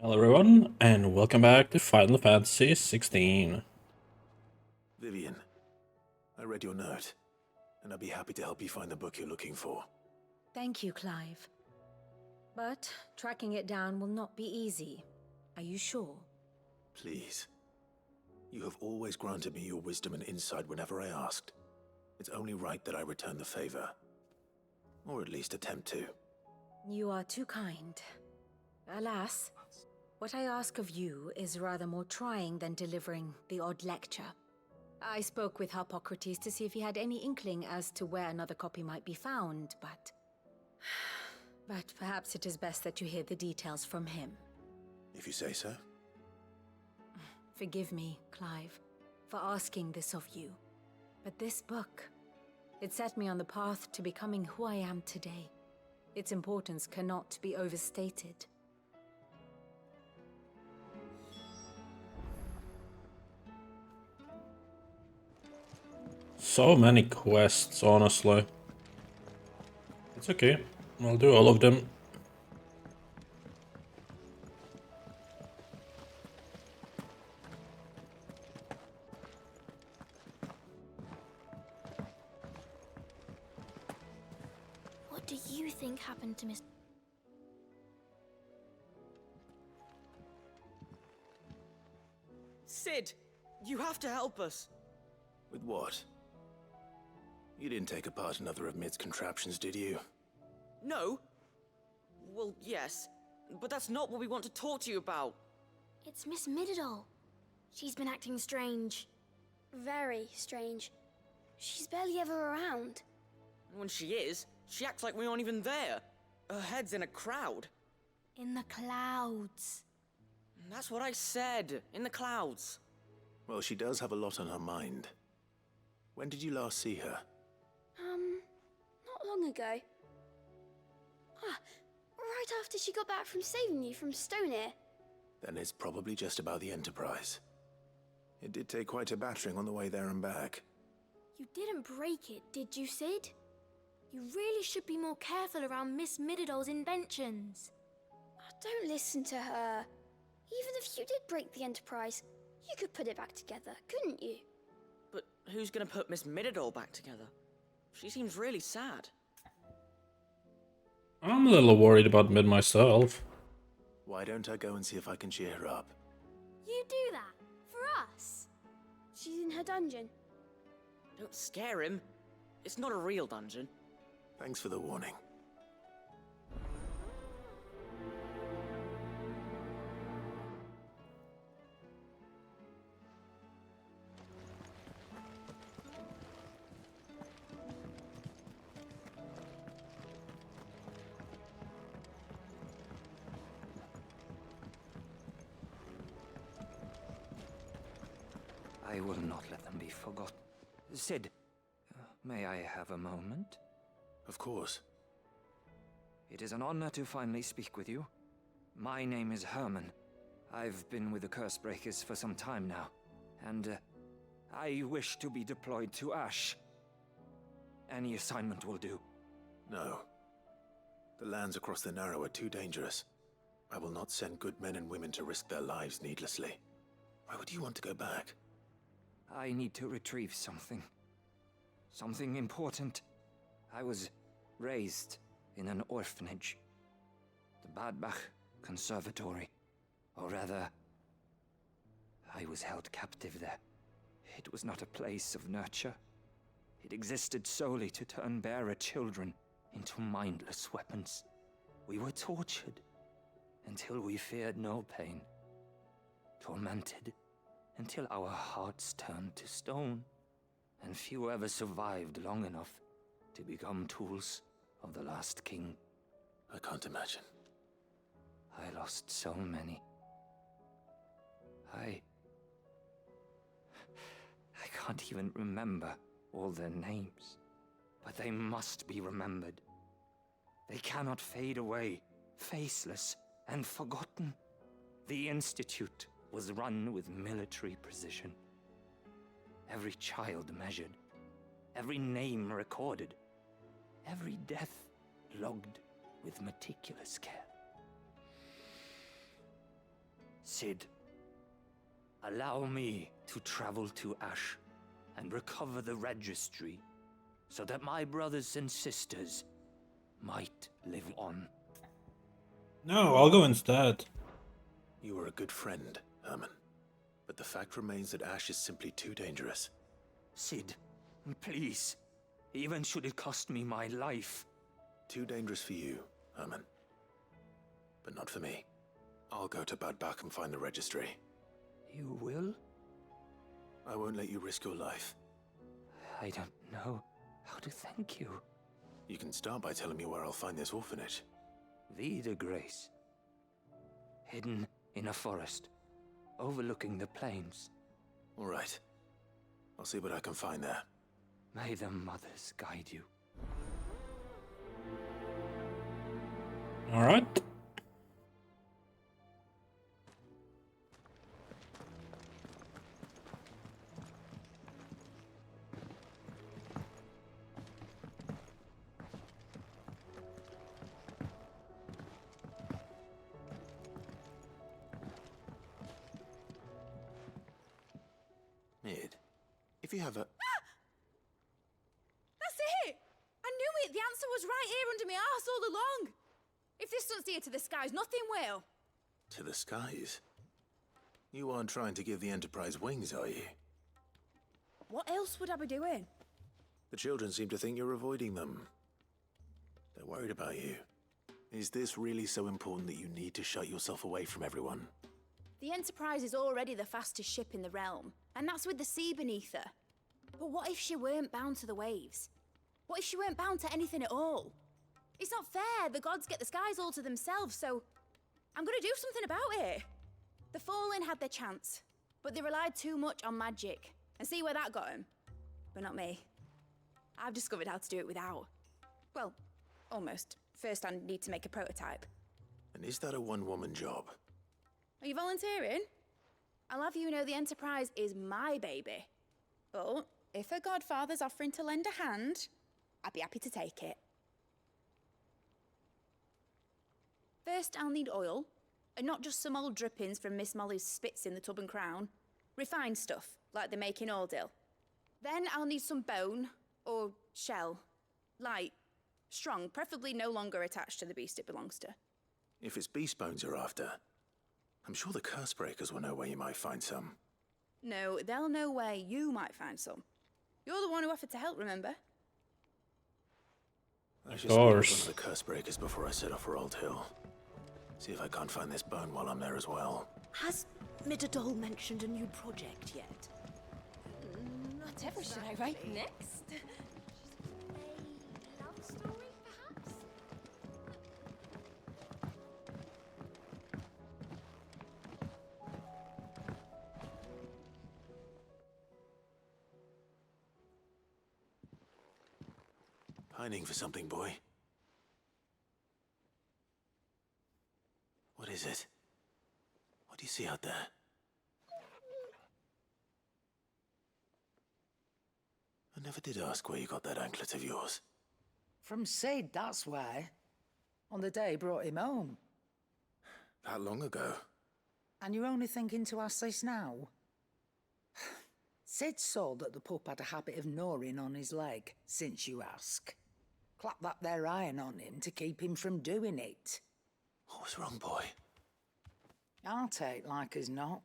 Hello everyone, and welcome back to Final Fantasy 16. Vivian, I read your note, and I'd be happy to help you find the book you're looking for. Thank you, Clive. But tracking it down will not be easy. Are you sure? Please. You have always granted me your wisdom and insight whenever I asked. It's only right that I return the favor. Or at least attempt to. You are too kind. Alas, what I ask of you is rather more trying than delivering the odd lecture. I spoke with Hippocrates to see if he had any inkling as to where another copy might be found, but... But perhaps it is best that you hear the details from him. If you say so. Forgive me, Clive, for asking this of you. But this book, it set me on the path to becoming who I am today. Its importance cannot be overstated. So many quests, honestly. It's okay, I'll do all of them. What do you think happened to Miss... Sid, you have to help us. With what? You didn't take apart another of Mid's contraptions, did you? No? Well, yes, but that's not what we want to talk to you about. It's Miss Mididol. She's been acting strange. Very strange. She's barely ever around. And when she is, she acts like we aren't even there. Her head's in a crowd. In the clouds. And that's what I said, in the clouds. Well, she does have a lot on her mind. When did you last see her? Not long ago. Right after she got back from saving you from Stoneir. Then it's probably just about the Enterprise. It did take quite a battering on the way there and back. You didn't break it, did you, Sid? You really should be more careful around Miss Mididol's inventions. Don't listen to her. Even if you did break the Enterprise, you could put it back together, couldn't you? But who's gonna put Miss Mididol back together? She seems really sad. I'm a little worried about Mid myself. Why don't I go and see if I can cheer her up? You do that? For us? She's in her dungeon. Don't scare him. It's not a real dungeon. Thanks for the warning. I will not let them be forgotten. Sid, may I have a moment? Of course. It is an honor to finally speak with you. My name is Herman. I've been with the Cursebreakers for some time now, and I wish to be deployed to Ash. Any assignment will do. No. The lands across the Narrow are too dangerous. I will not send good men and women to risk their lives needlessly. Why would you want to go back? I need to retrieve something. Something important. I was raised in an orphanage. The Badbach Conservatory. Or rather, I was held captive there. It was not a place of nurture. It existed solely to turn bearer children into mindless weapons. We were tortured until we feared no pain. Tormented until our hearts turned to stone, and few ever survived long enough to become tools of the last king. I can't imagine. I lost so many. I can't even remember all their names, but they must be remembered. They cannot fade away, faceless and forgotten. The Institute was run with military precision. Every child measured, every name recorded, every death logged with meticulous care. Cid, allow me to travel to Ash and recover the registry so that my brothers and sisters might live on. No, I'll go instead. You were a good friend, Herman. But the fact remains that Ash is simply too dangerous. Cid, please, even should it cost me my life. Too dangerous for you, Herman. But not for me. I'll go to Bad Bach and find the registry. You will? I won't let you risk your life. I don't know how to thank you. You can start by telling me where I'll find this orphanage. Vida Grace. Hidden in a forest, overlooking the plains. All right. I'll see what I can find there. May the mothers guide you. All right. Mid, if you have a... That's it! I knew it! The answer was right here under my arse all along! If this doesn't steer to the skies, nothing will! To the skies? You aren't trying to give the Enterprise wings, are you? What else would I be doing? The children seem to think you're avoiding them. They're worried about you. Is this really so important that you need to shut yourself away from everyone? The Enterprise is already the fastest ship in the realm, and that's with the sea beneath her. But what if she weren't bound to the waves? What if she weren't bound to anything at all? It's not fair. The gods get the skies all to themselves, so I'm gonna do something about it. The Fallen had their chance, but they relied too much on magic. And see where that got them? But not me. I've discovered how to do it without. Well, almost. First I need to make a prototype. And is that a one-woman job? Are you volunteering? I'll have you know the Enterprise is my baby. But if her godfather's offering to lend a hand, I'd be happy to take it. First, I'll need oil, and not just some old drippings from Miss Molly's spits in the Tub and Crown. Refined stuff, like they make in Ordil. Then I'll need some bone, or shell. Light, strong, preferably no longer attached to the beast it belongs to. If it's beast bones you're after, I'm sure the curse breakers will know where you might find some. No, they'll know where you might find some. You're the one who offered to help, remember? I should speak with one of the curse breakers before I set off for Old Hill. See if I can't find this bone while I'm there as well. Has Midadol mentioned a new project yet? Whatever should I write next? A love story, perhaps? Pining for something, boy. What is it? What do you see out there? I never did ask where you got that anklet of yours. From Sid, that's why. On the day he brought him home. That long ago? And you're only thinking to ask this now? Sid saw that the pup had a habit of gnawing on his leg, since you ask. Clap that there iron on him to keep him from doing it. What was wrong, boy? I'll take like as not.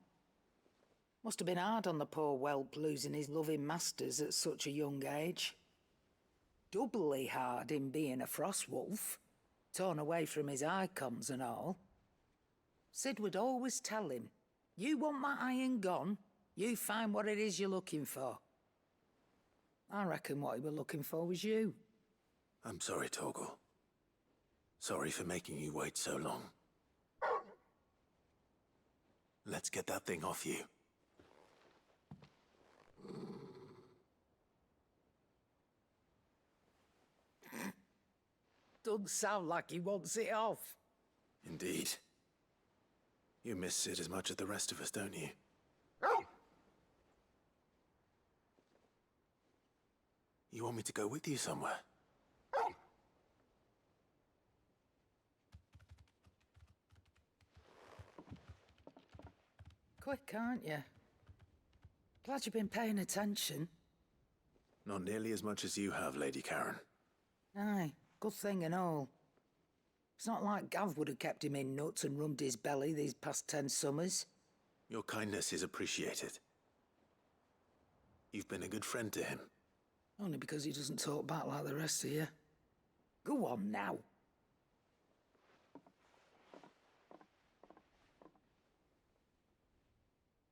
Must have been hard on the poor whelp losing his loving masters at such a young age. Doubly hard in being a frost wolf, torn away from his Eikons and all. Sid would always tell him, you want my iron gone, you find what it is you're looking for. I reckon what he were looking for was you. I'm sorry, Torgal. Sorry for making you wait so long. Let's get that thing off you. Doesn't sound like he wants it off. Indeed. You miss Sid as much as the rest of us, don't you? You want me to go with you somewhere? Quick, aren't you? Glad you've been paying attention. Not nearly as much as you have, Lady Karen. Aye, good thing and all. It's not like Gav would have kept him in nuts and rubbed his belly these past 10 summers. Your kindness is appreciated. You've been a good friend to him. Only because he doesn't talk back like the rest of you. Go on now.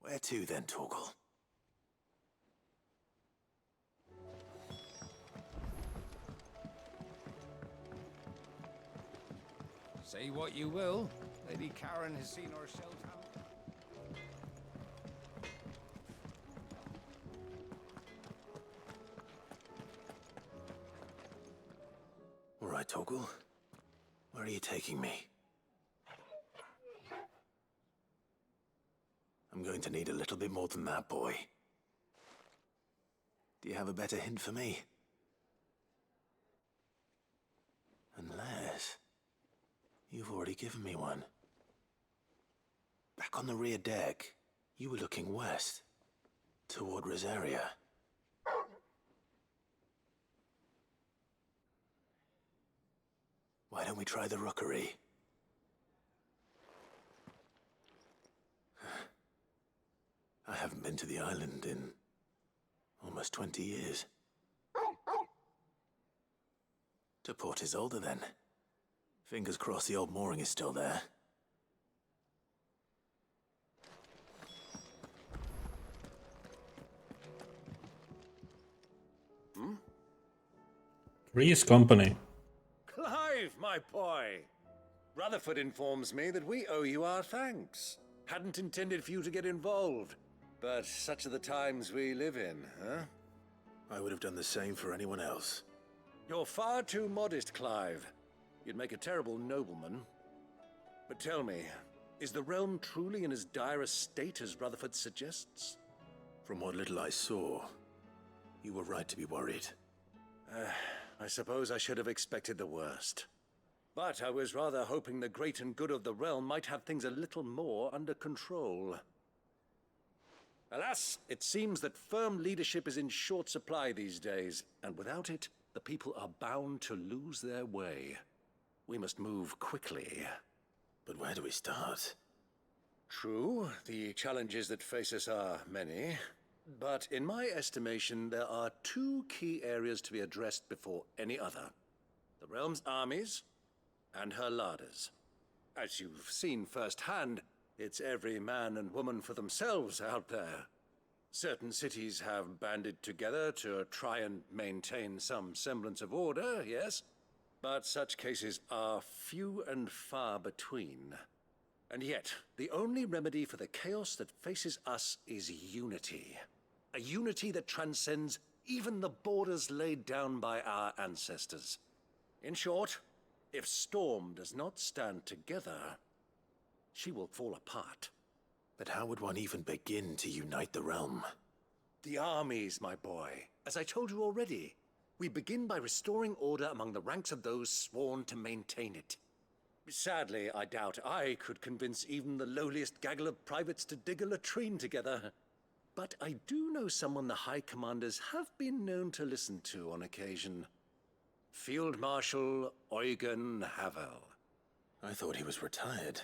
Where to then, Torgal? Say what you will, Lady Karen has seen herself out. All right, Torgal. Where are you taking me? I'm going to need a little bit more than that, boy. Do you have a better hint for me? Unless... you've already given me one. Back on the rear deck, you were looking west, toward Rosaria. Why don't we try the rookery? I haven't been to the island in almost 20 years. To Port Isolde, then. Fingers crossed the old mooring is still there. Three's company. Clive, my boy! Rutherford informs me that we owe you our thanks. Hadn't intended for you to get involved, but such are the times we live in, huh? I would have done the same for anyone else. You're far too modest, Clive. You'd make a terrible nobleman. But tell me, is the realm truly in as dire a state as Rutherford suggests? From what little I saw, you were right to be worried. I suppose I should have expected the worst. But I was rather hoping the great and good of the realm might have things a little more under control. Alas, it seems that firm leadership is in short supply these days, and without it, the people are bound to lose their way. We must move quickly. But where do we start? True, the challenges that face us are many. But in my estimation, there are two key areas to be addressed before any other. The realm's armies and her larders. As you've seen firsthand, it's every man and woman for themselves out there. Certain cities have banded together to try and maintain some semblance of order, yes, but such cases are few and far between. And yet, the only remedy for the chaos that faces us is unity. A unity that transcends even the borders laid down by our ancestors. In short, if Storm does not stand together, she will fall apart. But how would one even begin to unite the realm? The armies, my boy. As I told you already, we begin by restoring order among the ranks of those sworn to maintain it. Sadly, I doubt I could convince even the lowliest gaggle of privates to dig a latrine together. But I do know someone the High Commanders have been known to listen to on occasion. Field Marshal 𝐒𝐲𝐬𝐿. I thought he was retired.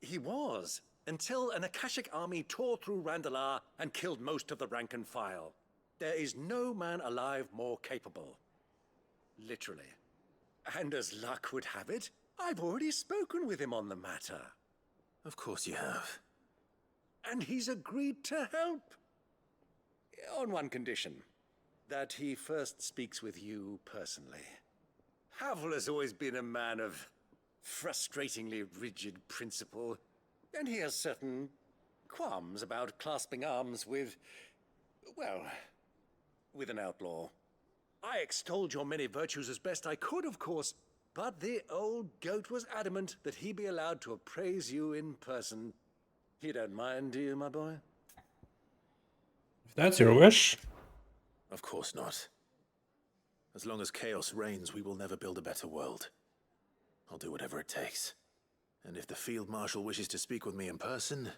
He was, until an Akashic army tore through Randalar and killed most of the rank and file. There is no man alive more capable. Literally. And as luck would have it, I've already spoken with him on the matter. Of course you have. And he's agreed to help. On one condition. That he first speaks with you personally. Havel has always been a man of frustratingly rigid principle, and he has certain qualms about clasping arms with, well, with an outlaw. I extolled your many virtues as best I could, of course, but the old goat was adamant that he be allowed to appraise you in person. You don't mind, do you, my boy? If that's your wish. Of course not. As long as chaos reigns, we will never build a better world. I'll do whatever it takes. And if the Field Marshal wishes to speak with me in person,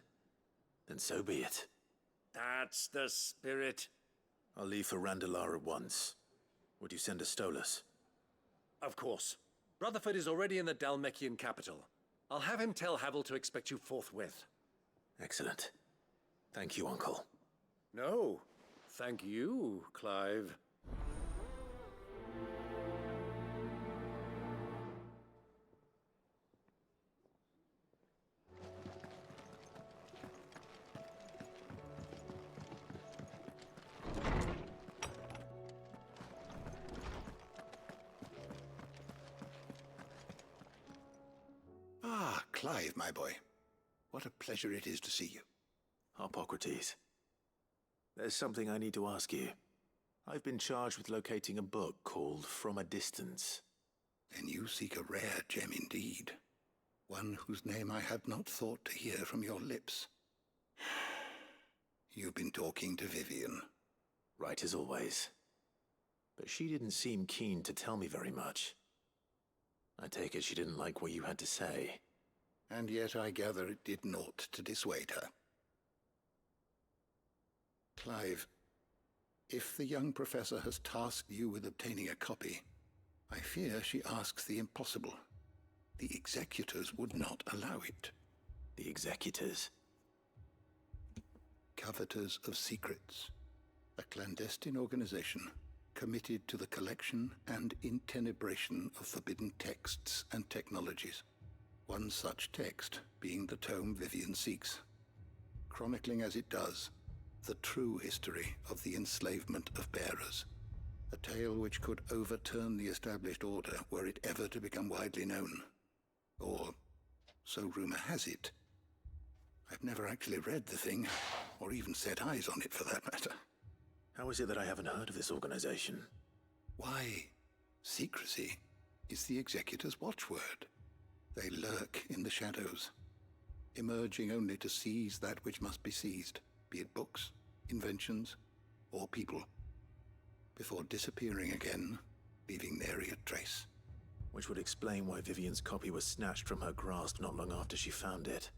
Then so be it. That's the spirit. I'll leave for Randalar at once. Would you send a Stolas? Of course. Rutherford is already in the Dhalmekian capital. I'll have him tell Havel to expect you forthwith. Excellent. Thank you, Uncle. No, thank you, Clive. Ah, Clive, my boy. What a pleasure it is to see you. Harpocrates. There's something I need to ask you. I've been charged with locating a book called From a Distance. Then you seek a rare gem indeed. One whose name I had not thought to hear from your lips. You've been talking to Vivian. Right as always. But she didn't seem keen to tell me very much. I take it she didn't like what you had to say. And yet I gather it did naught to dissuade her. Clive, if the young professor has tasked you with obtaining a copy, I fear she asks the impossible. The executors would not allow it. The executors? Coveters of Secrets. A clandestine organization committed to the collection and intenebration of forbidden texts and technologies. One such text being the tome Vivian seeks, chronicling as it does the true history of the enslavement of bearers, a tale which could overturn the established order were it ever to become widely known. Or, so rumor has it. I've never actually read the thing, or even set eyes on it for that matter. How is it that I haven't heard of this organization? Why, secrecy is the executor's watchword. They lurk in the shadows, emerging only to seize that which must be seized, be it books, inventions, or people, before disappearing again, leaving nary a trace. Which would explain why Vivian's copy was snatched from her grasp not long after she found it.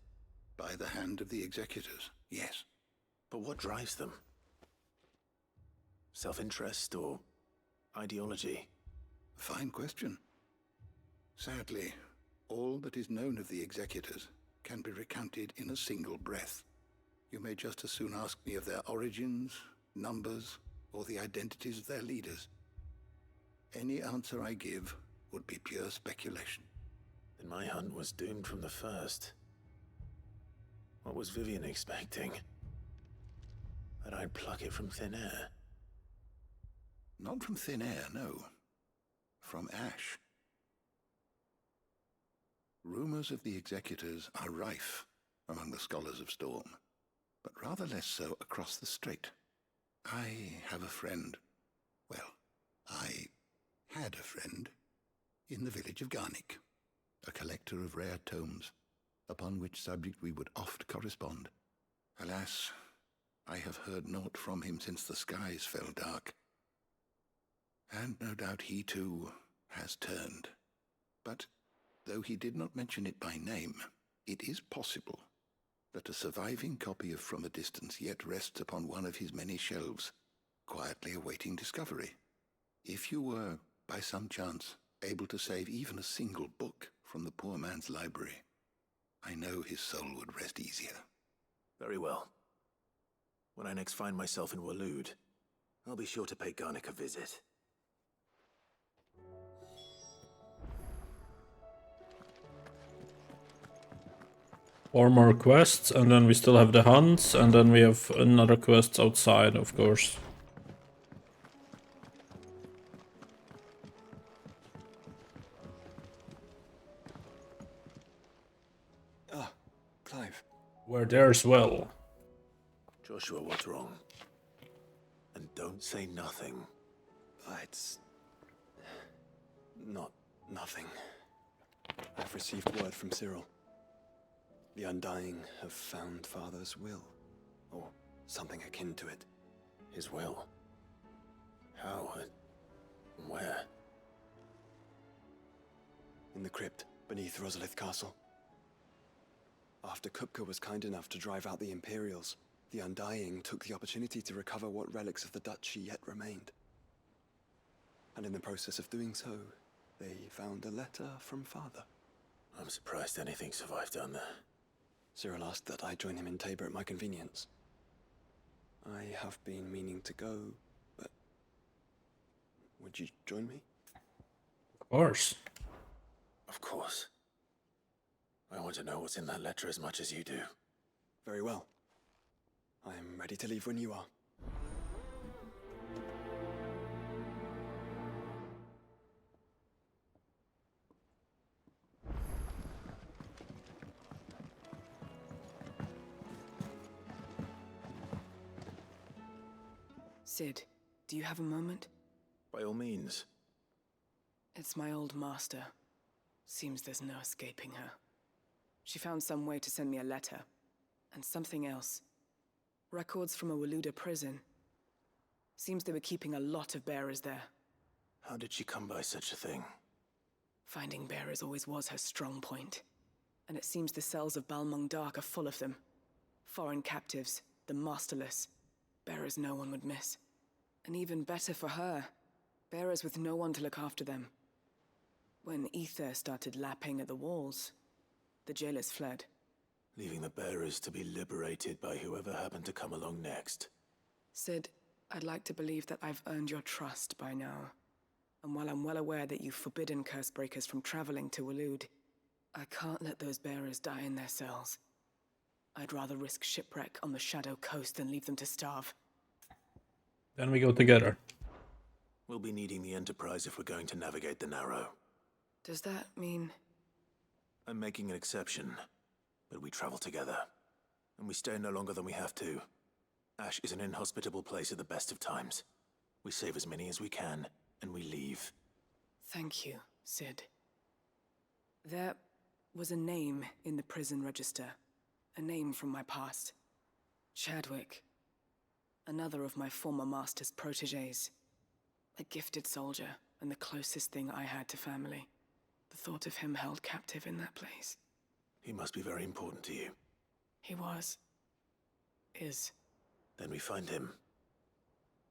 By the hand of the executors, yes. But what drives them? Self-interest or ideology? A fine question. Sadly, all that is known of the executors can be recounted in a single breath. You may just as soon ask me of their origins, numbers, or the identities of their leaders. Any answer I give would be pure speculation. Then my hunt was doomed from the first. What was Vivian expecting? That I'd pluck it from thin air? Not from thin air, no. From ash. Rumors of the executors are rife among the scholars of Storm, but rather less so across the strait. I have a friend. Well, I had a friend in the village of Garnik, a collector of rare tomes, upon which subject we would oft correspond. Alas, I have heard naught from him since the skies fell dark. And no doubt he too has turned. But though he did not mention it by name, it is possible that a surviving copy of From a Distance yet rests upon one of his many shelves, quietly awaiting discovery. If you were, by some chance, able to save even a single book from the poor man's library, I know his soul would rest easier. Very well. When I next find myself in Waloed, I'll be sure to pay Garnik a visit. Four more quests, and then we still have the hunts, and then we have another quest outside, of course. Ah, Clive. We're there as well. Joshua, what's wrong? And don't say nothing. It's not nothing. I've received word from Cyril. The Undying have found Father's will, or something akin to it. His will? How and where? In the crypt beneath Rosalith Castle. After 𝐒𝐤𝐜𝐬 was kind enough to drive out the Imperials, the Undying took the opportunity to recover what relics of the duchy yet remained. And in the process of doing so, they found a letter from Father. I'm surprised anything survived down there. Cyril asked that I join him in Tabor at my convenience. I have been meaning to go, but would you join me? Of course. Of course. I want to know what's in that letter as much as you do. Very well. I am ready to leave when you are. Cid, do you have a moment? By all means. It's my old master. Seems there's no escaping her. She found some way to send me a letter. And something else. Records from a Waluda prison. Seems they were keeping a lot of bearers there. How did she come by such a thing? Finding bearers always was her strong point. And it seems the cells of Balmung Dark are full of them. Foreign captives, the masterless. Bearers no one would miss. And even better for her, bearers with no one to look after them. When ether started lapping at the walls, the jailers fled. Leaving the bearers to be liberated by whoever happened to come along next. Cid, I'd like to believe that I've earned your trust by now. And while I'm well aware that you've forbidden Cursebreakers from traveling to Waloed, I can't let those bearers die in their cells. I'd rather risk shipwreck on the Shadow Coast than leave them to starve. Then we go together. We'll be needing the Enterprise if we're going to navigate the Narrow. Does that mean... I'm making an exception, but we travel together. And we stay no longer than we have to. Ash is an inhospitable place at the best of times. We save as many as we can, and we leave. Thank you, Cid. There was a name in the prison register. A name from my past. Chadwick. Another of my former master's protégés. A gifted soldier, and the closest thing I had to family. The thought of him held captive in that place. He must be very important to you. He was. Is. Then we find him.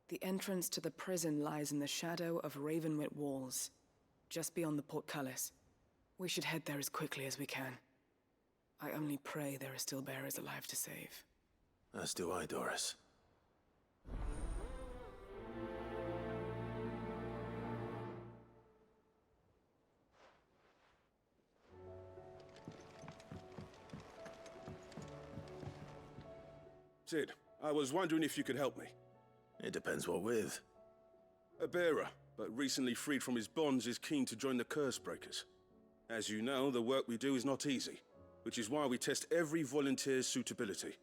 The entrance to the prison lies in the shadow of Ravenwit Walls, just beyond the portcullis. We should head there as quickly as we can. I only pray there are still bearers alive to save. As do I, Doris. Cid, I was wondering if you could help me. It depends what with. A bearer, but recently freed from his bonds, is keen to join the Cursebreakers. As you know, the work we do is not easy, which is why we test every volunteer's suitability.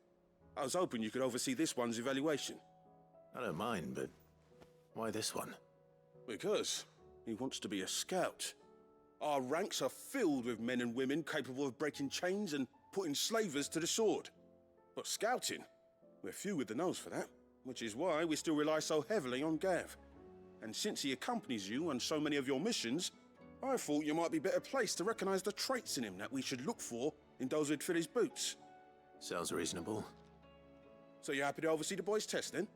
I was hoping you could oversee this one's evaluation. I don't mind, but why this one? Because he wants to be a scout. Our ranks are filled with men and women capable of breaking chains and putting slavers to the sword. But scouting? We're few with the nose for that, which is why we still rely so heavily on Gav. And since he accompanies you on so many of your missions, I thought you might be better placed to recognize the traits in him that we should look for in those who'd fill his boots. Sounds reasonable. So you happy to oversee the boys' test, then?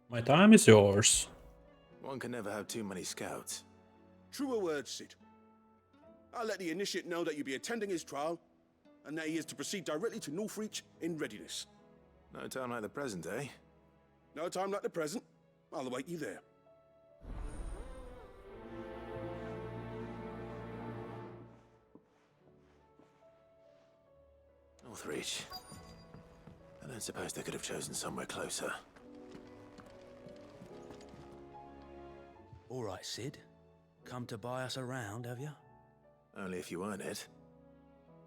My time is yours. One can never have too many scouts. Truer words, Cid. I'll let the initiate know that you'll be attending his trial, and that he is to proceed directly to Northreach in readiness. No time like the present, eh? No time like the present. I'll await you there. Northreach. I don't suppose they could have chosen somewhere closer. All right, Cid. Come to buy us around, have you? Only if you earn it.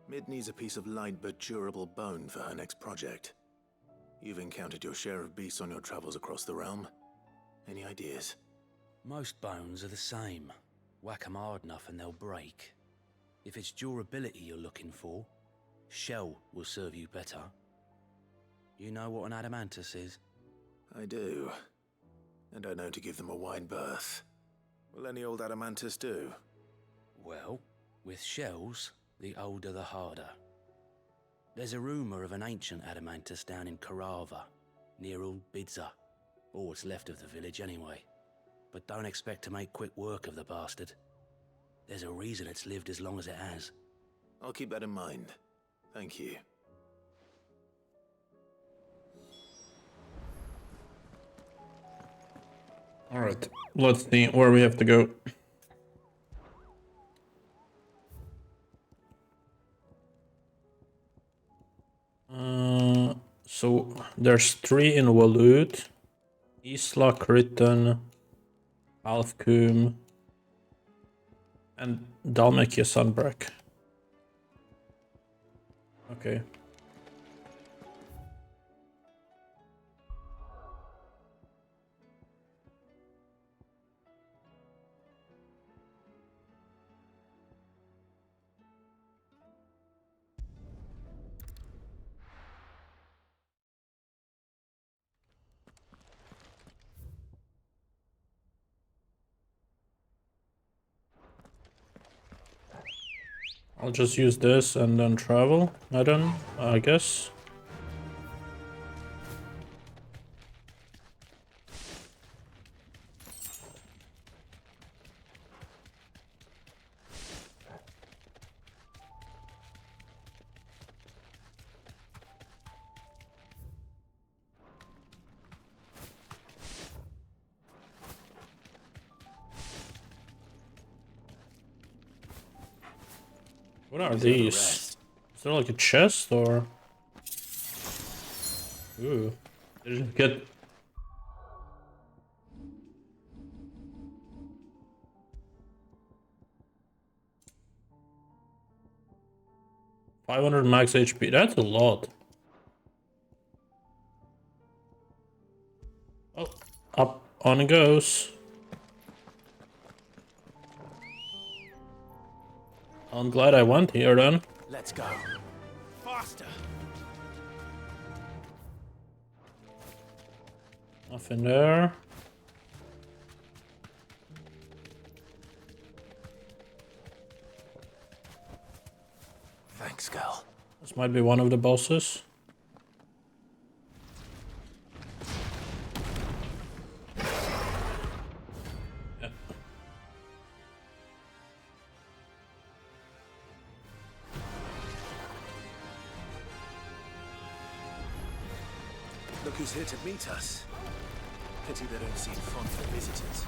Mid needs a piece of light but durable bone for her next project. You've encountered your share of beasts on your travels across the realm. Any ideas? Most bones are the same. Whack 'em hard enough and they'll break. If it's durability you're looking for, shell will serve you better. You know what an adamantus is? I do. And I know to give them a wide berth. Will any old adamantus do? Well, with shells, the older the harder. There's a rumour of an ancient adamantus down in Karava, near Bidza, or what's left of the village anyway. But don't expect to make quick work of the bastard. There's a reason it's lived as long as it has. I'll keep that in mind. Thank you. Alright, let's see where we have to go. So there's 3 in Waloed, Isla, Kryton, Alfcum, and Dalmekia Sunbreak. Okay. I'll just use this and then travel, I guess. What are these? Is there like a chest or? Ooh, they just get. $500 max HP. That's a lot. Oh, up on it goes. I'm glad I went here then. Let's go. Faster. Nothing there. Thanks, girl. This might be one of the bosses. Yeah. Look who's here to meet us. Pity they don't seem fond for visitors.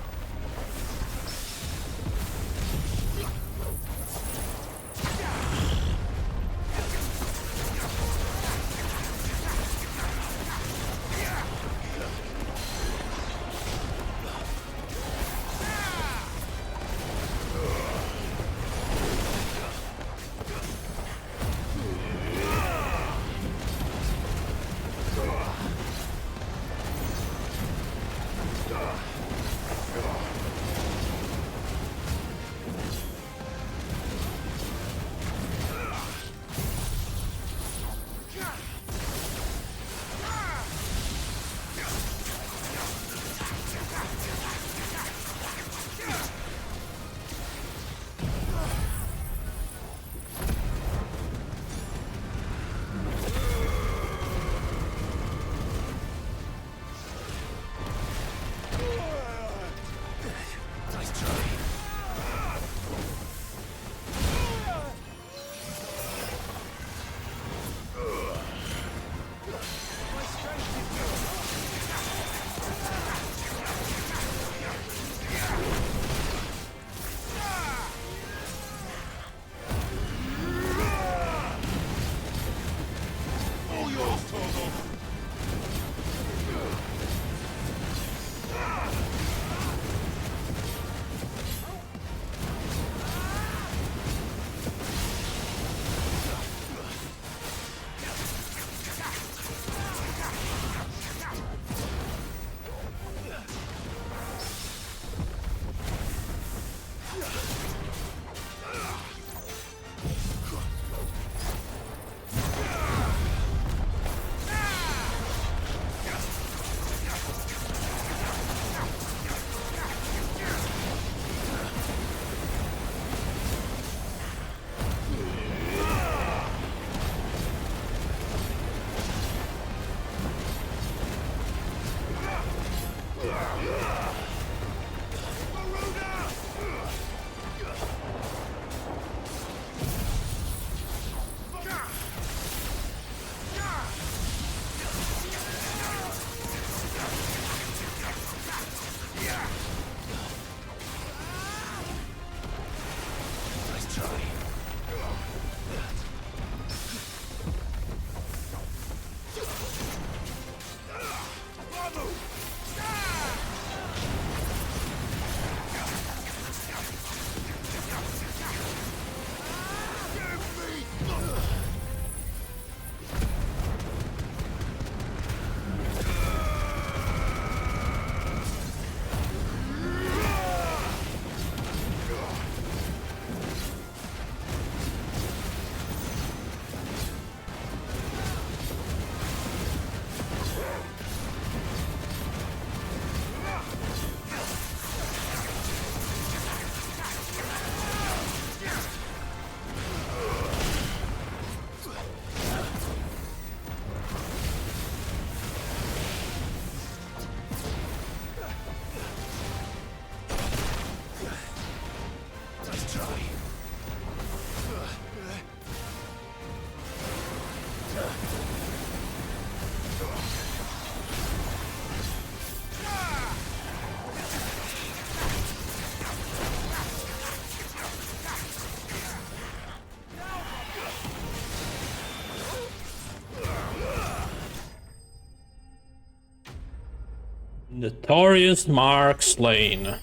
Notorious Mark slain.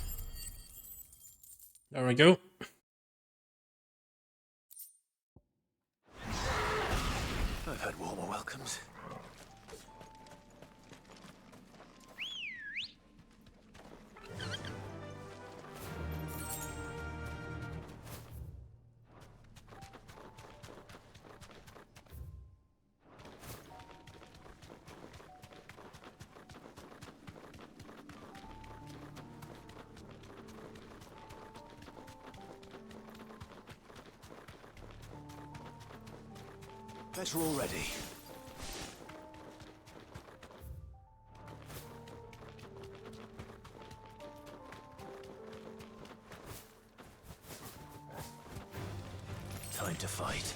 There we go. I've had warmer welcomes. Better already. Time to fight.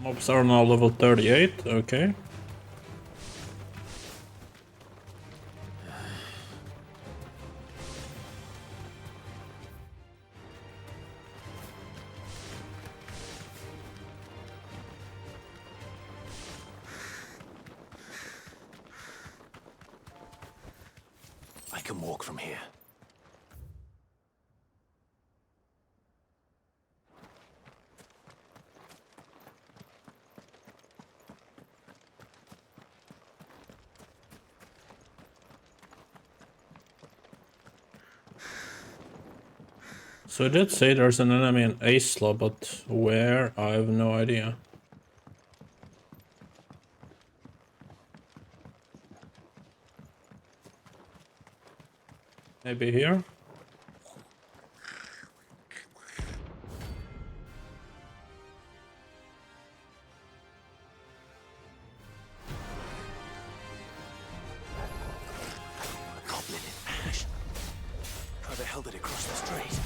Mobs are now level 38, okay. I can walk from here. So I did say there's an enemy in Asla, but where? I have no idea. Maybe here? A goblin in ash. How the hell did it cross the strait?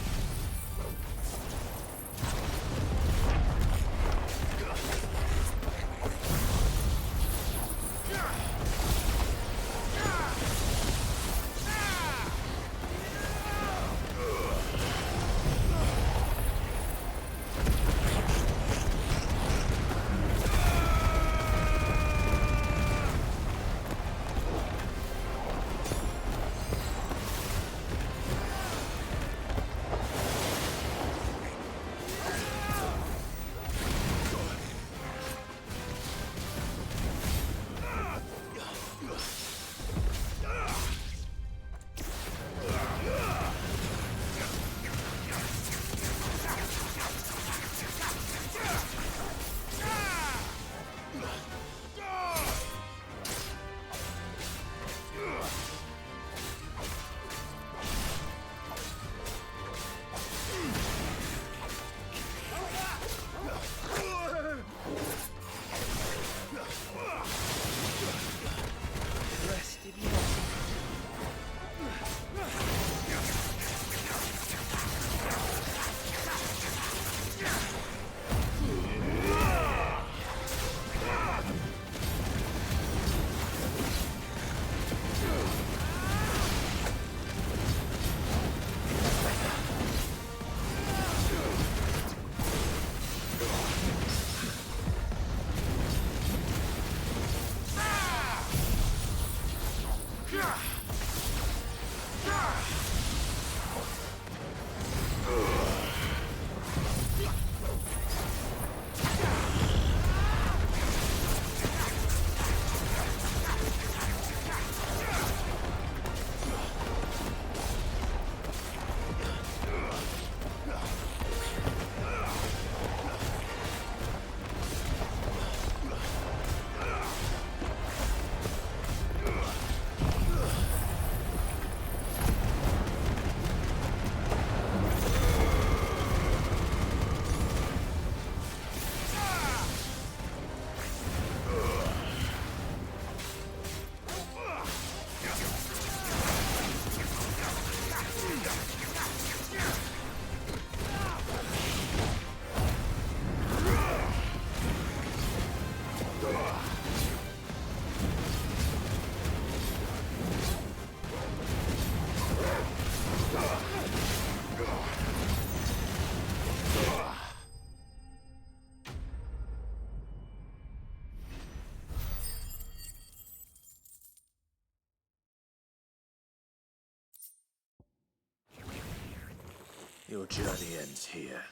Your journey ends here.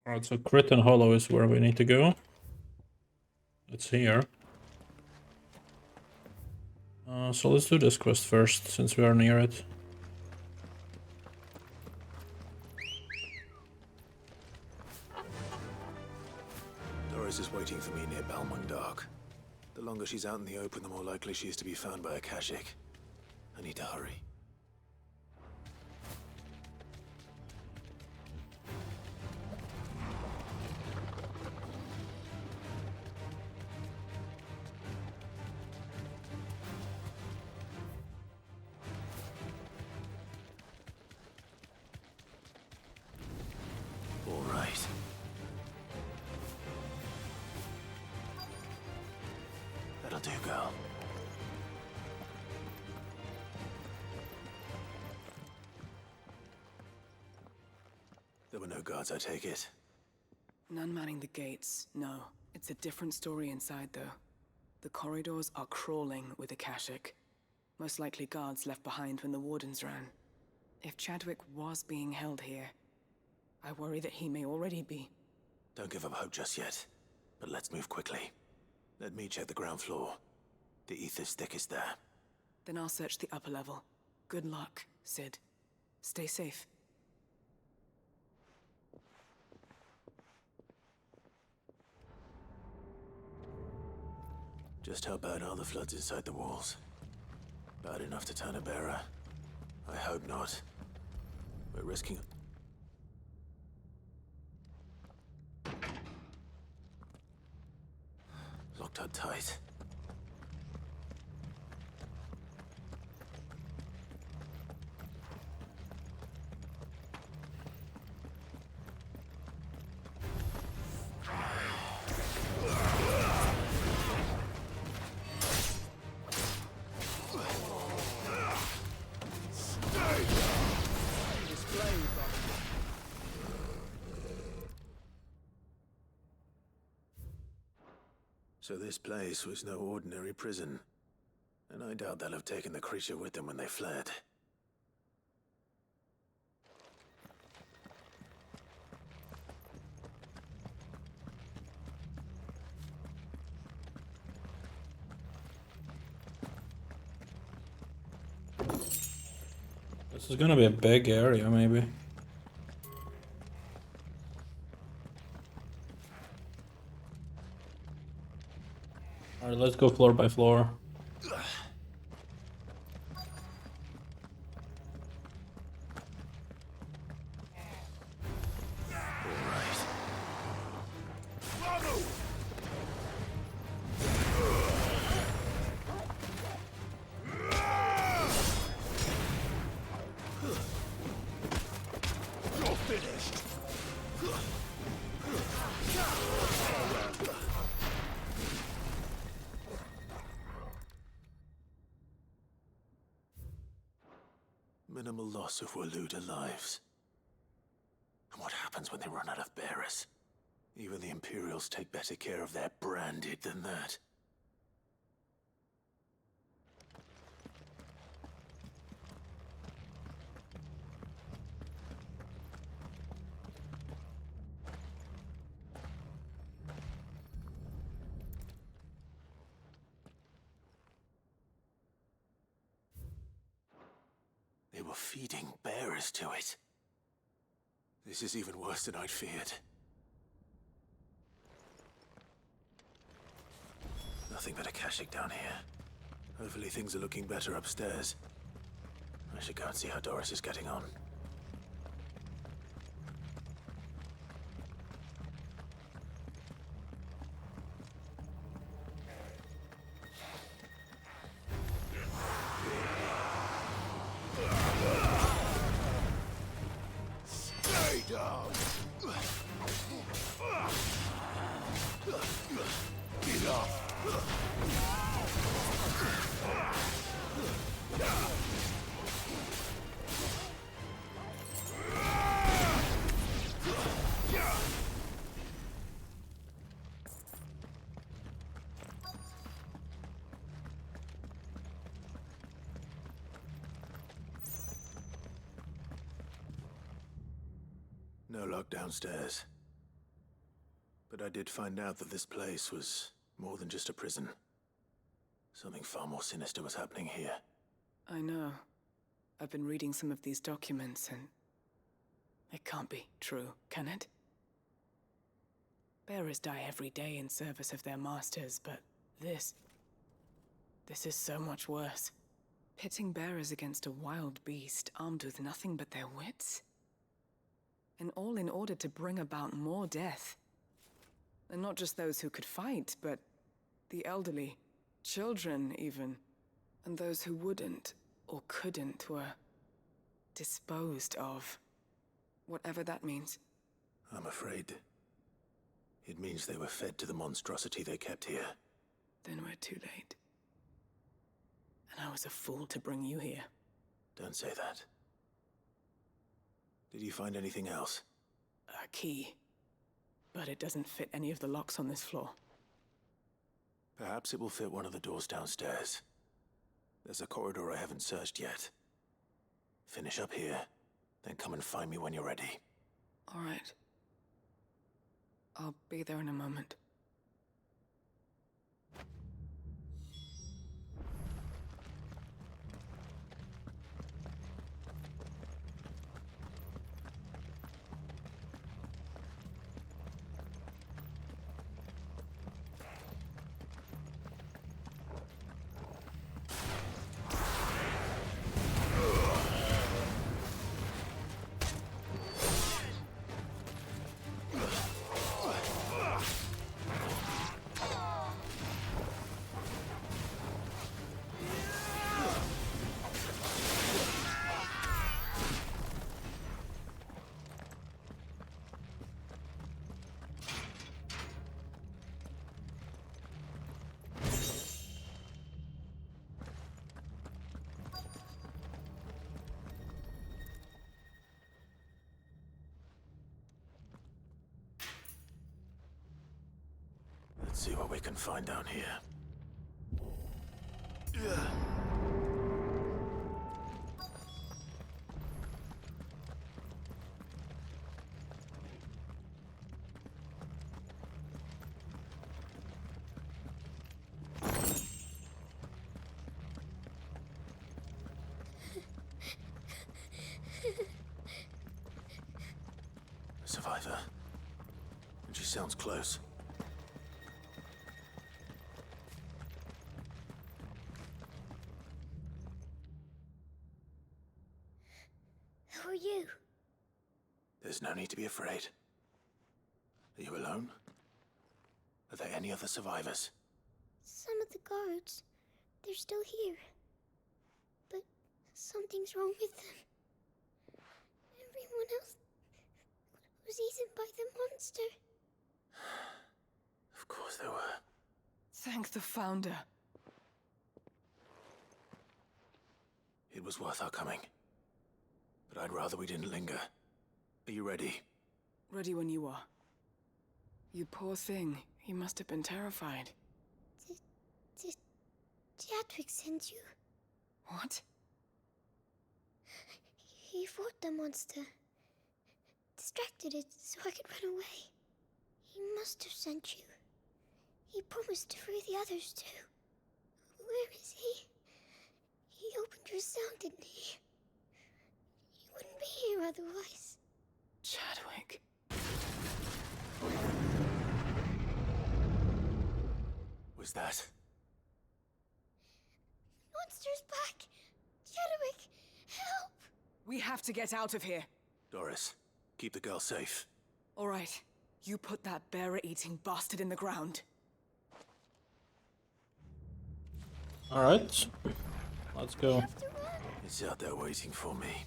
Alright, so Crit and Hollow is where we need to go. It's here. So let's do this quest first, since we are near it. Doris is waiting for me near Balmung Dark. The longer she's out in the open, the more likely she is to be found by a 𝐒𝐻𝐸. I need to hurry. All right. That'll do, girl. There were no guards, I take it. None manning the gates, no. It's a different story inside, though. The corridors are crawling with the 𝐒𝐻𝐸. Most likely guards left behind when the wardens ran. If Chadwick was being held here, I worry that he may already be. Don't give up hope just yet, but let's move quickly. Let me check the ground floor. The ether's thickest there. Then I'll search the upper level. Good luck, Sid. Stay safe. Just how bad are the floods inside the walls? Bad enough to turn a bearer? I hope not. We're risking... Locked up tight. So this place was no ordinary prison, and I doubt they'll have taken the creature with them when they fled. This is gonna be a big area, maybe. Alright, let's go floor by floor. Minimal loss of 𝐒𝐲𝐬 lives. And what happens when they run out of bearers? Even the Imperials take better care of their branded than that. You're feeding bearers to it. This is even worse than I'd feared. Nothing but a Akashic down here. Hopefully things are looking better upstairs. I should go and see how Doris is getting on. Stay down! Get up! No luck downstairs. But I did find out that this place was more than just a prison. Something far more sinister was happening here. I know. I've been reading some of these documents and... it can't be true, can it? Bearers die every day in service of their masters, but this is so much worse. Pitting bearers against a wild beast armed with nothing but their wits? And all in order to bring about more death. And not just those who could fight, but the elderly, children even. And those who wouldn't or couldn't were disposed of. Whatever that means. I'm afraid it means they were fed to the monstrosity they kept here. Then we're too late. And I was a fool to bring you here. Don't say that. Did you find anything else? A key. But it doesn't fit any of the locks on this floor. Perhaps it will fit one of the doors downstairs. There's a corridor I haven't searched yet. Finish up here, then come and find me when you're ready. All right. I'll be there in a moment. Let's see what we can find down here. A survivor. And she sounds close. Who are you? There's no need to be afraid. Are you alone? Are there any other survivors? Some of the guards. They're still here. But something's wrong with them. Everyone else was eaten by the monster. Of course there were. Thank the Founder. It was worth our coming. But I'd rather we didn't linger. Are you ready? Ready when you are. You poor thing. He must have been terrified. Did Chadwick send you? What? He fought the monster. Distracted it so I could run away. He must have sent you. He promised to free the others too. Where is he? He opened your cell, didn't he? be here otherwise. Chadwick. Was that? Monster's back! Chadwick, help! We have to get out of here. Doris, keep the girl safe. All right. You put that bearer-eating bastard in the ground. Alright. Let's go. It's out there waiting for me.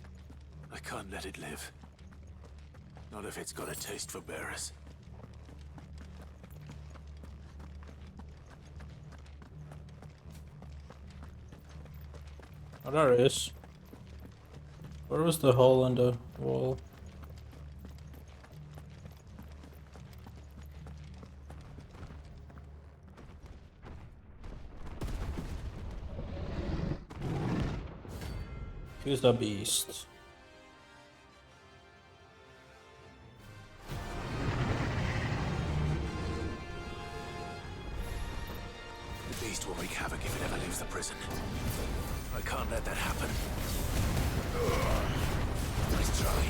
I can't let it live. Not if it's got a taste for bearers. Oh, there it is. Where was the hole in the wall? Here's the beast. The beast will wreak havoc if it ever leaves the prison. I can't let that happen. Nice try.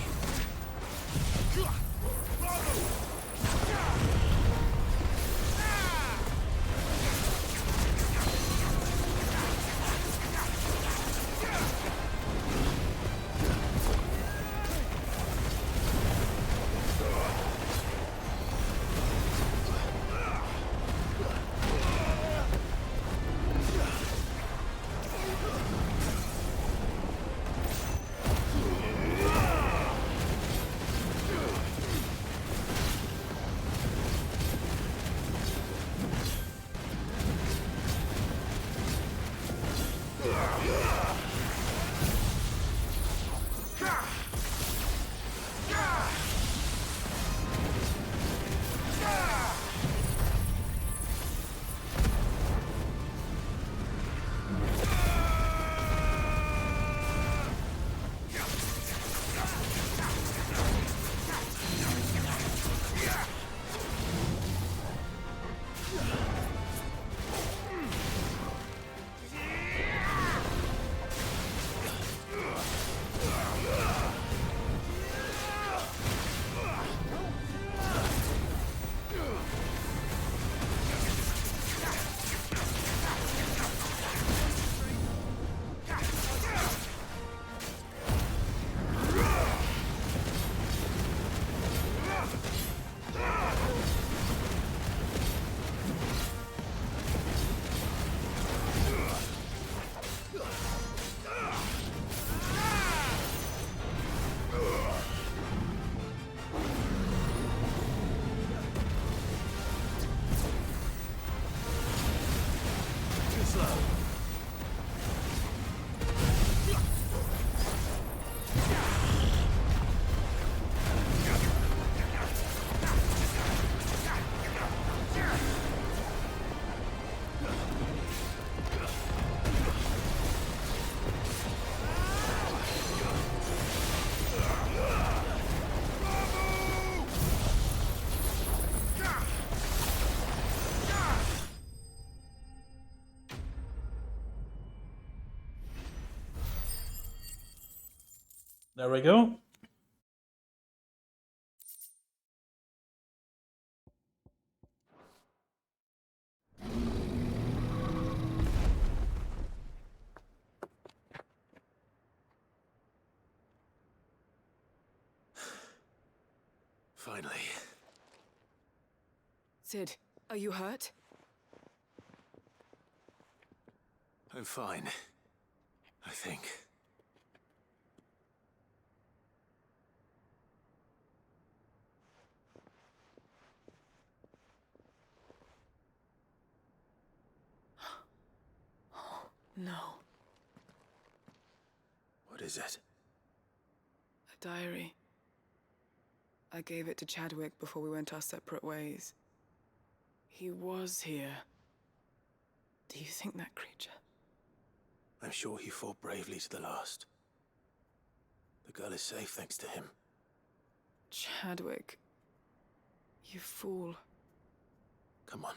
There we go. Finally. Sid, are you hurt? I'm fine. I think. No. What is it? A diary. I gave it to Chadwick before we went our separate ways. He was here. Do you think that creature? I'm sure he fought bravely to the last. The girl is safe thanks to him. Chadwick. You fool. Come on.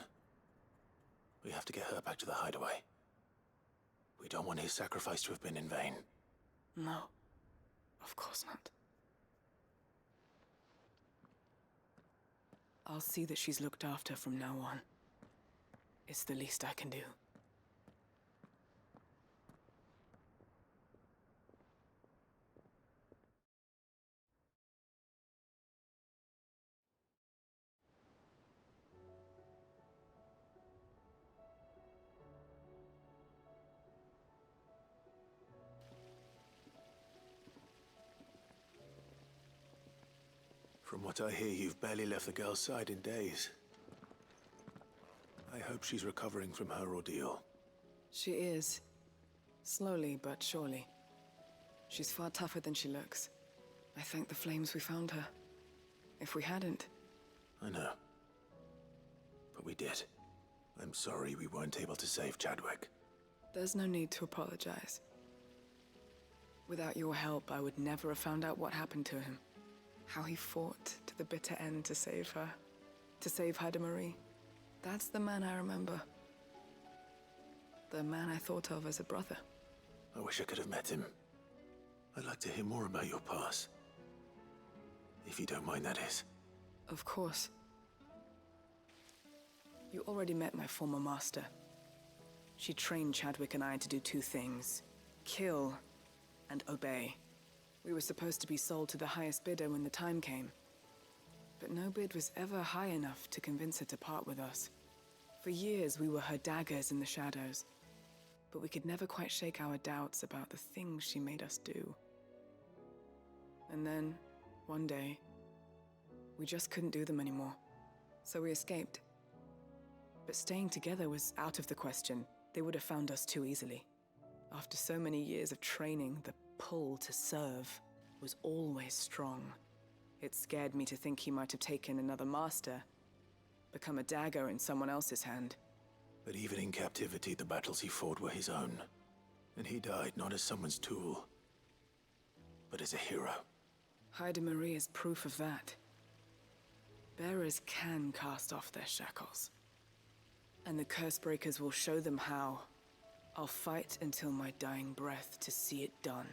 We have to get her back to the hideaway. We don't want his sacrifice to have been in vain. No. Of course not. I'll see that she's looked after from now on. It's the least I can do. From what I hear, you've barely left the girl's side in days. I hope she's recovering from her ordeal. She is. Slowly but surely. She's far tougher than she looks. I thank the flames we found her. If we hadn't... I know. But we did. I'm sorry we weren't able to save Chadwick. There's no need to apologize. Without your help, I would never have found out what happened to him. How he fought to the bitter end to save her. To save Haida Marie. That's the man I remember. The man I thought of as a brother. I wish I could have met him. I'd like to hear more about your past. If you don't mind, that is. Of course. You already met my former master. She trained Chadwick and I to do two things. Kill and obey. We were supposed to be sold to the highest bidder when the time came. But no bid was ever high enough to convince her to part with us. For years, we were her daggers in the shadows. But we could never quite shake our doubts about the things she made us do. And then, one day, we just couldn't do them anymore. So we escaped. But staying together was out of the question. They would have found us too easily. After so many years of training, the pull to serve was always strong. It scared me to think he might have taken another master, become a dagger in someone else's hand. But even in captivity, the battles he fought were his own. And he died not as someone's tool, but as a hero. Haida Marie is proof of that. Bearers can cast off their shackles. And the curse breakers will show them how. I'll fight until my dying breath to see it done.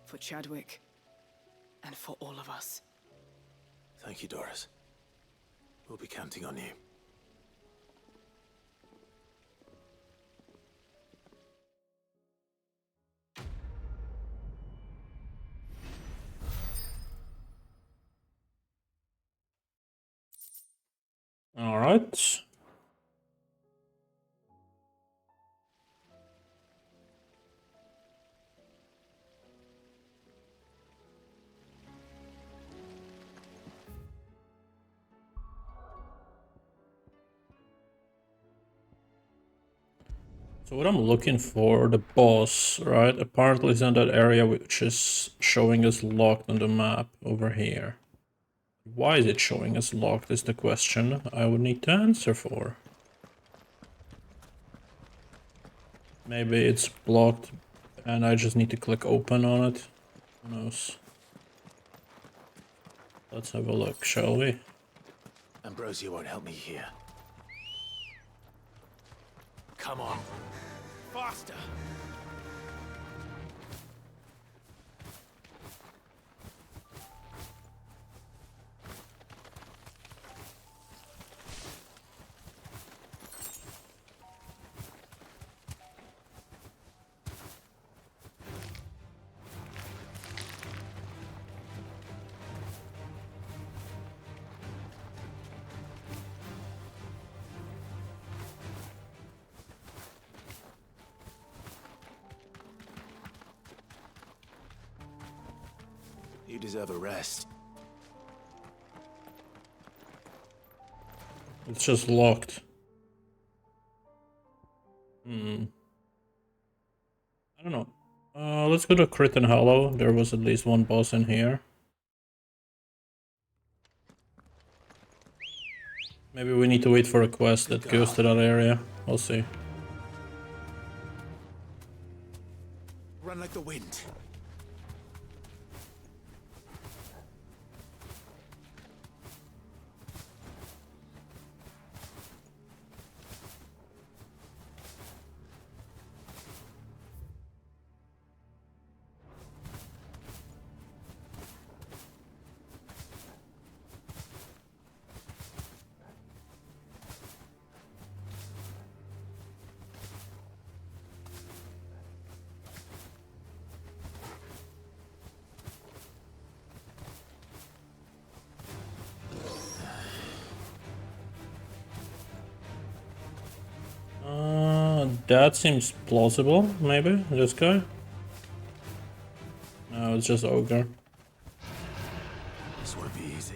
For Chadwick, and for all of us. Thank you, Doris. We'll be counting on you. All right. So what I'm looking for, the boss, right? Apparently it's in that area which is showing us locked on the map over here. Why is it showing us locked is the question I would need to answer for. Maybe it's blocked and I just need to click open on it. Who knows? Let's have a look, shall we? Ambrosia won't help me here. Come on. Faster! You deserve a rest. It's just locked. I don't know. Let's go to Crit and Hollow. There was at least one boss in here. Maybe we need to wait for a quest that goes to that area. We'll see. Run like the wind. That seems plausible, maybe, this guy? No, it's just ogre. This won't be easy.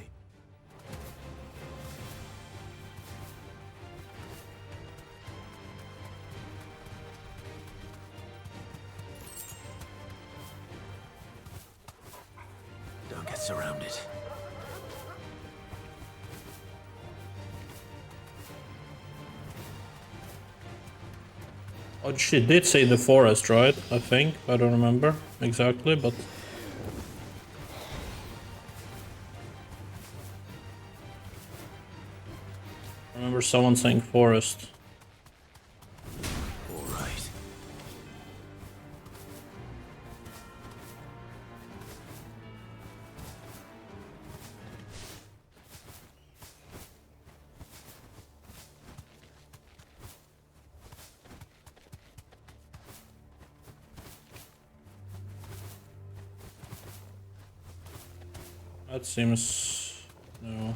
Don't get surrounded. Oh, she did say the forest, right? I think. I don't remember exactly, but... I remember someone saying forest. All right. That seems... no.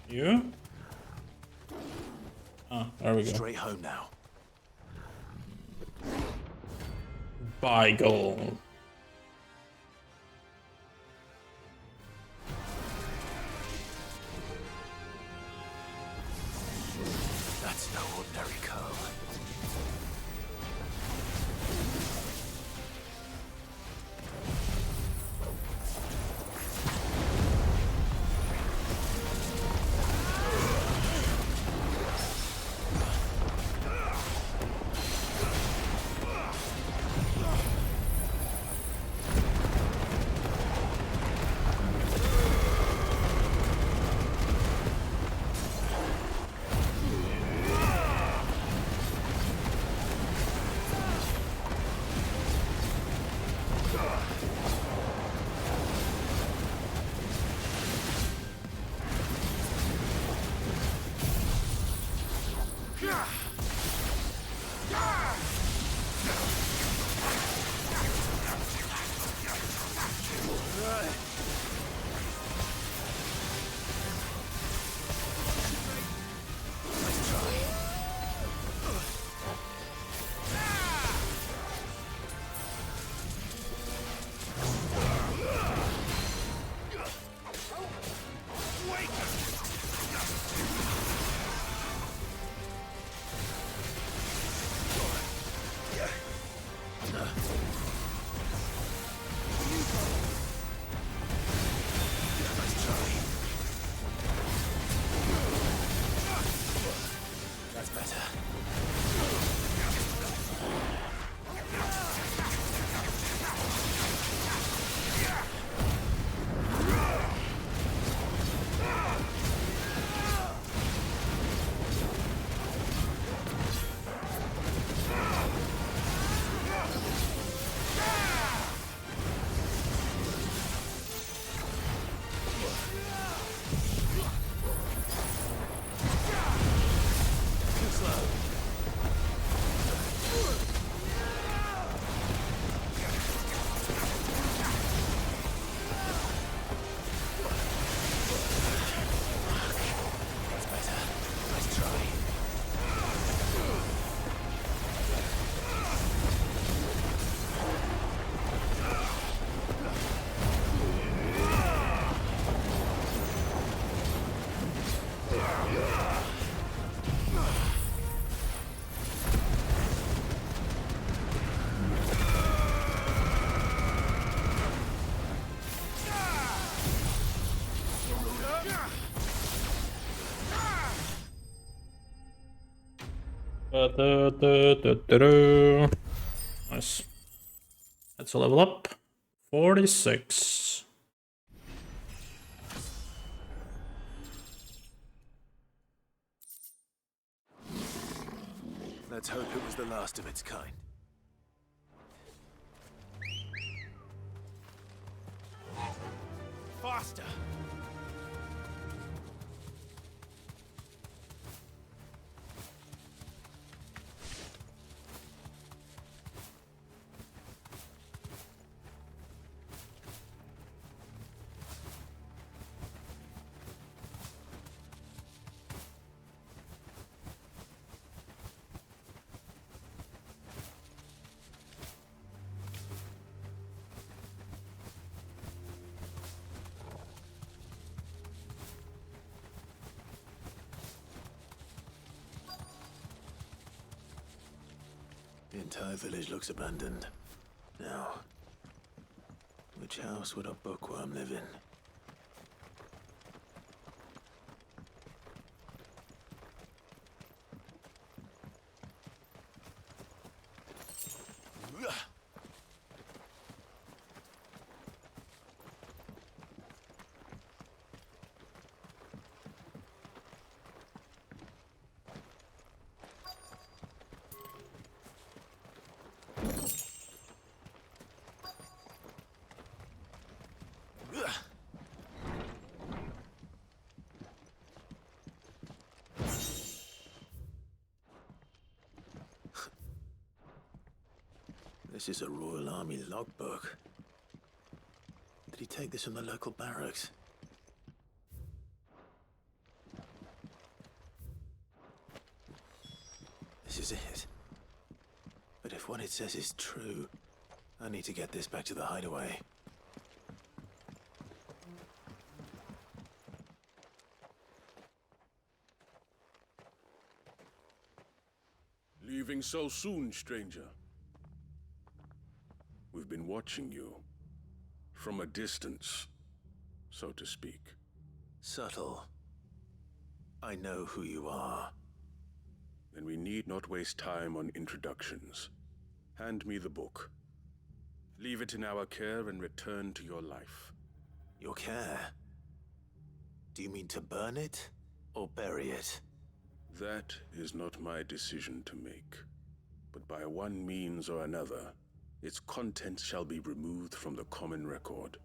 You? Ah, there we go. Straight home now. Bygone. That's no ordinary curl. Nice. That's a level up. 46. Let's hope it was the last of its kind. Faster! The entire village looks abandoned. Now, which house would a bookworm live in? This is a Royal Army logbook. Did he take this from the local barracks? This is it. But if what it says is true, I need to get this back to the hideaway. Leaving so soon, stranger? We've been watching you. From a distance, so to speak. Subtle. I know who you are. Then we need not waste time on introductions. Hand me the book. Leave it in our care and return to your life. Your care? Do you mean to burn it or bury it? That is not my decision to make. But by one means or another, its contents shall be removed from the common record.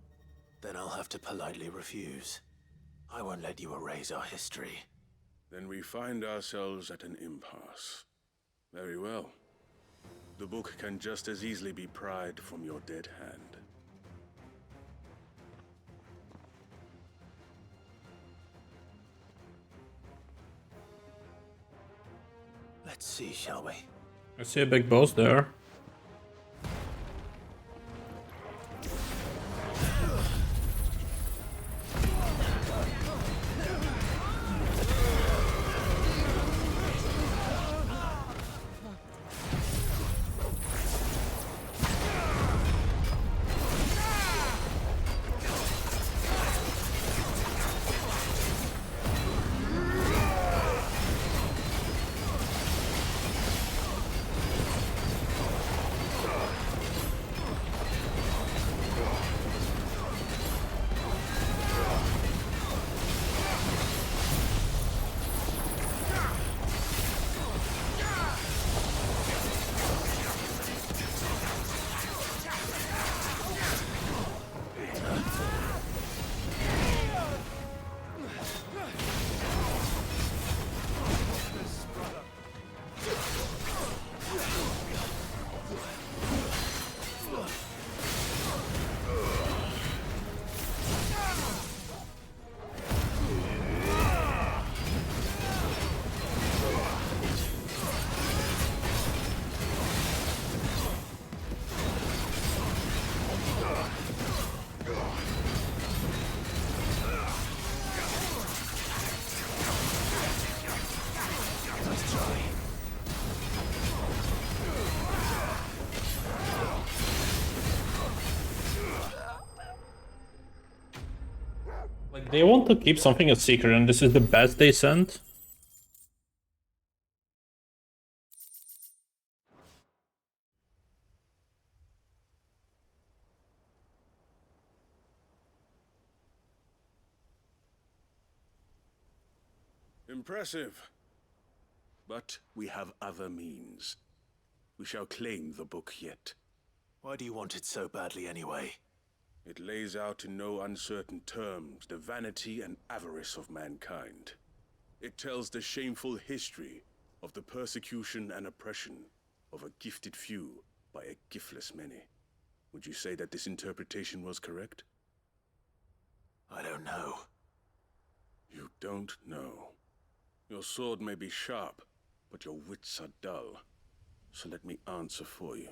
Then I'll have to politely refuse. I won't let you erase our history. Then we find ourselves at an impasse. Very well. The book can just as easily be pried from your dead hand. Let's see, shall we? I see a big boss there. Like, they want to keep something a secret, and this is the best they sent. Impressive. But we have other means. We shall claim the book yet. Why do you want it so badly anyway? It lays out in no uncertain terms the vanity and avarice of mankind. It tells the shameful history of the persecution and oppression of a gifted few by a giftless many. Would you say that this interpretation was correct? I don't know. You don't know. Your sword may be sharp, but your wits are dull. So let me answer for you.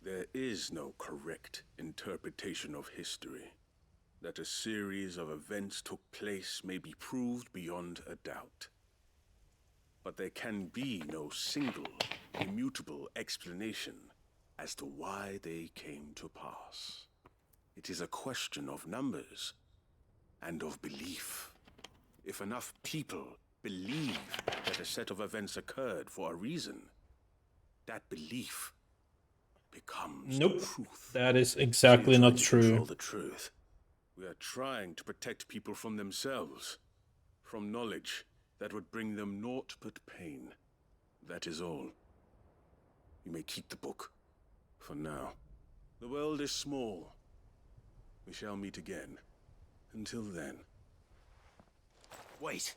There is no correct interpretation of history. That a series of events took place may be proved beyond a doubt. But there can be no single, immutable explanation as to why they came to pass. It is a question of numbers and of belief. If enough people believe that a set of events occurred for a reason, that belief becomes Nope, the truth. that is exactly not true. Control the truth. We are trying to protect people from themselves, from knowledge that would bring them naught but pain. That is all. You may keep the book, for now. The world is small. We shall meet again. Until then. Wait.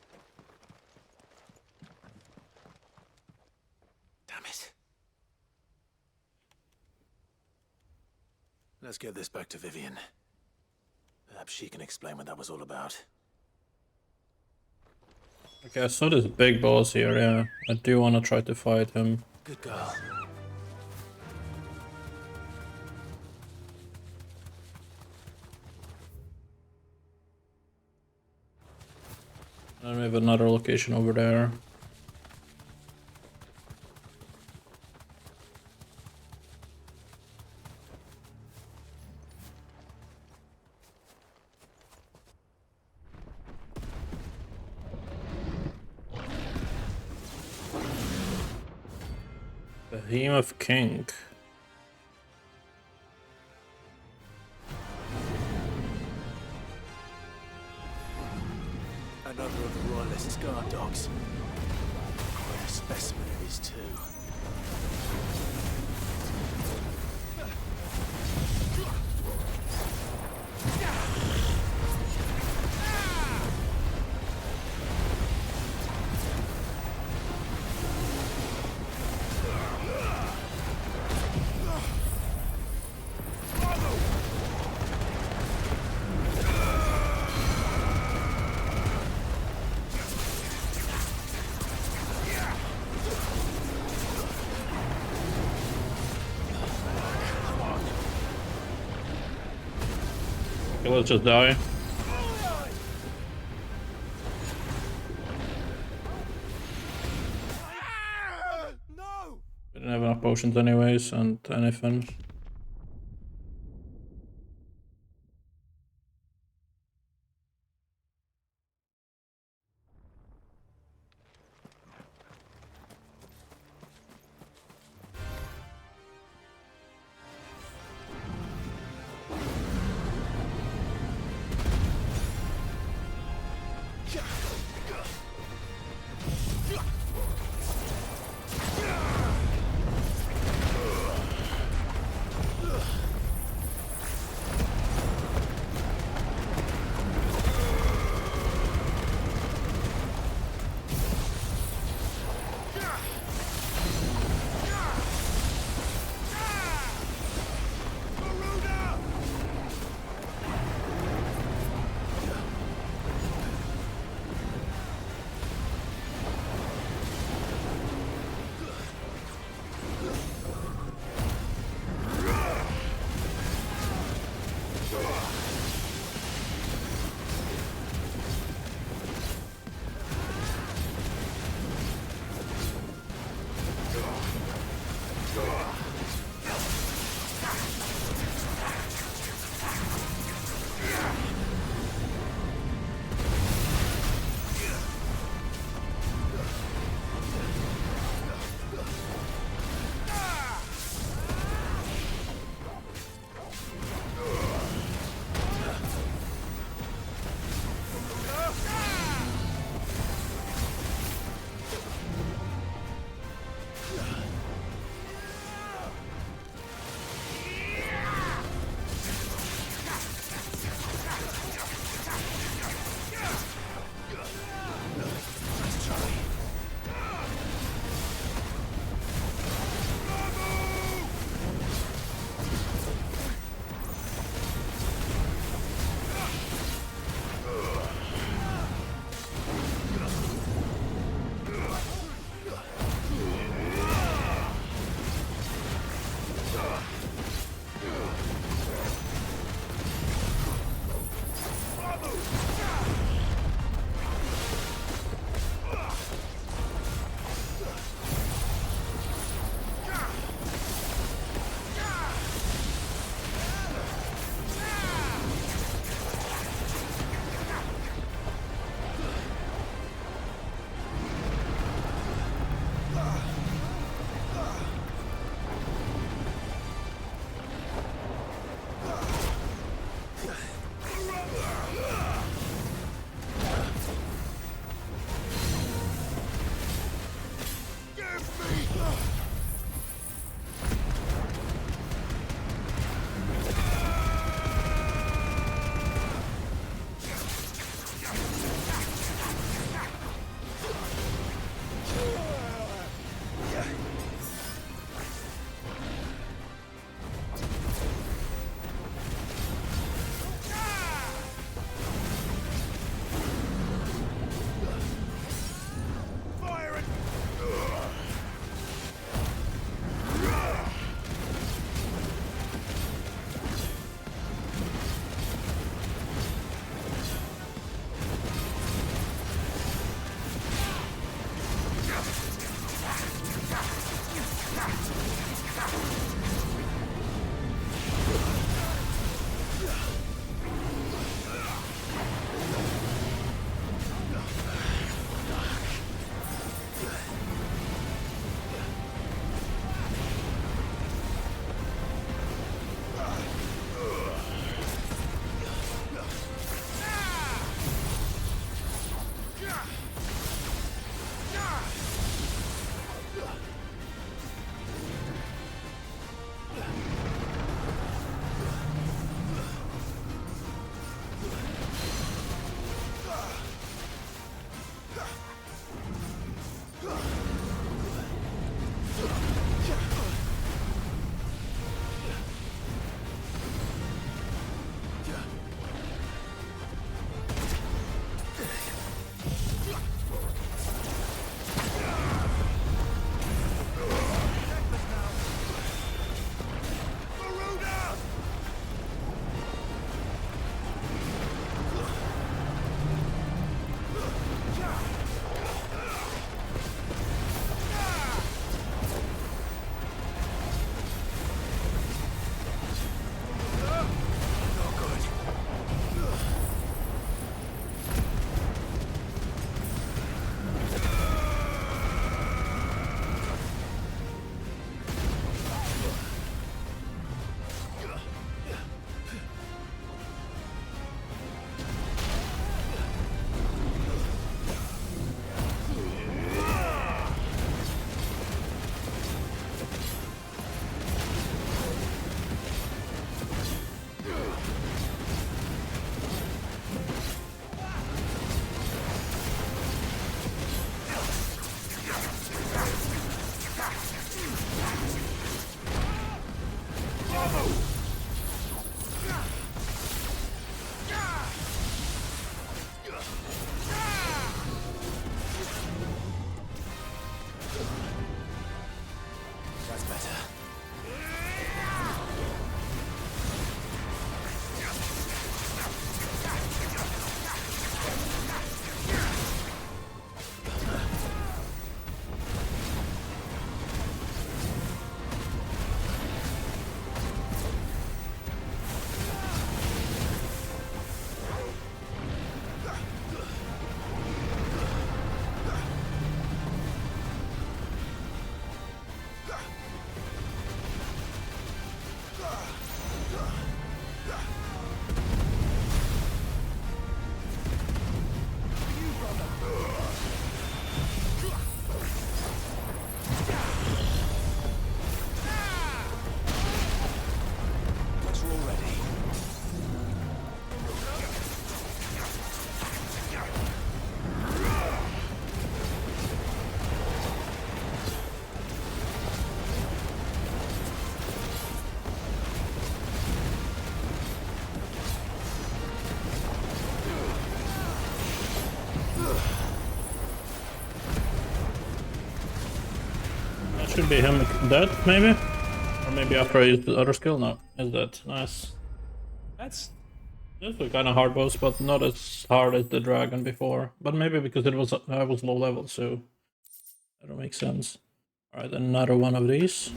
Damn it. Let's get this back to Vivian. Perhaps she can explain what that was all about. Okay, I saw this big boss here, yeah. I do want to try to fight him. Good girl. And we have another location over there. Behemoth King. Another of the Royalist guard dogs. Quite a specimen it is too. Okay, let's just die. We didn't have enough potions anyways, and anything. should be him dead, maybe? Or maybe after I use the other skill? No, is that nice. That's a kind of hard boss, but not as hard as the dragon before. But maybe because I was low level, so that don't make sense. Alright, another one of these.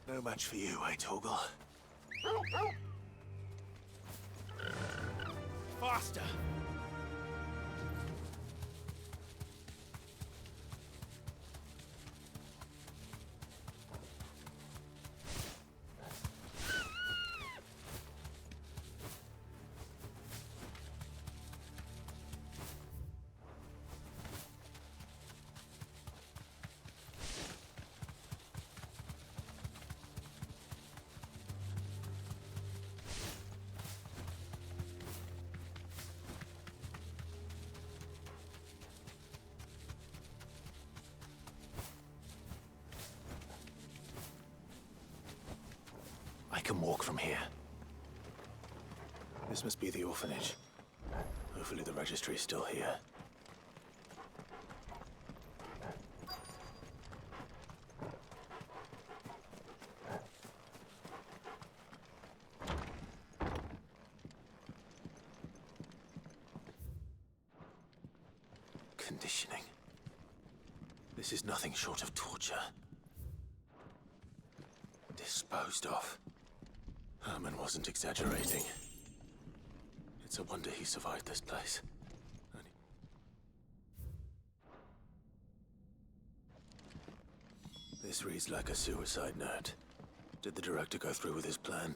No match for you, eh, Torgal? Faster! I can walk from here. This must be the orphanage. Hopefully the registry is still here. Conditioning. This is nothing short of torture. Disposed of. Herman wasn't exaggerating. It's a wonder he survived this place. This reads like a suicide note. Did the director go through with his plan?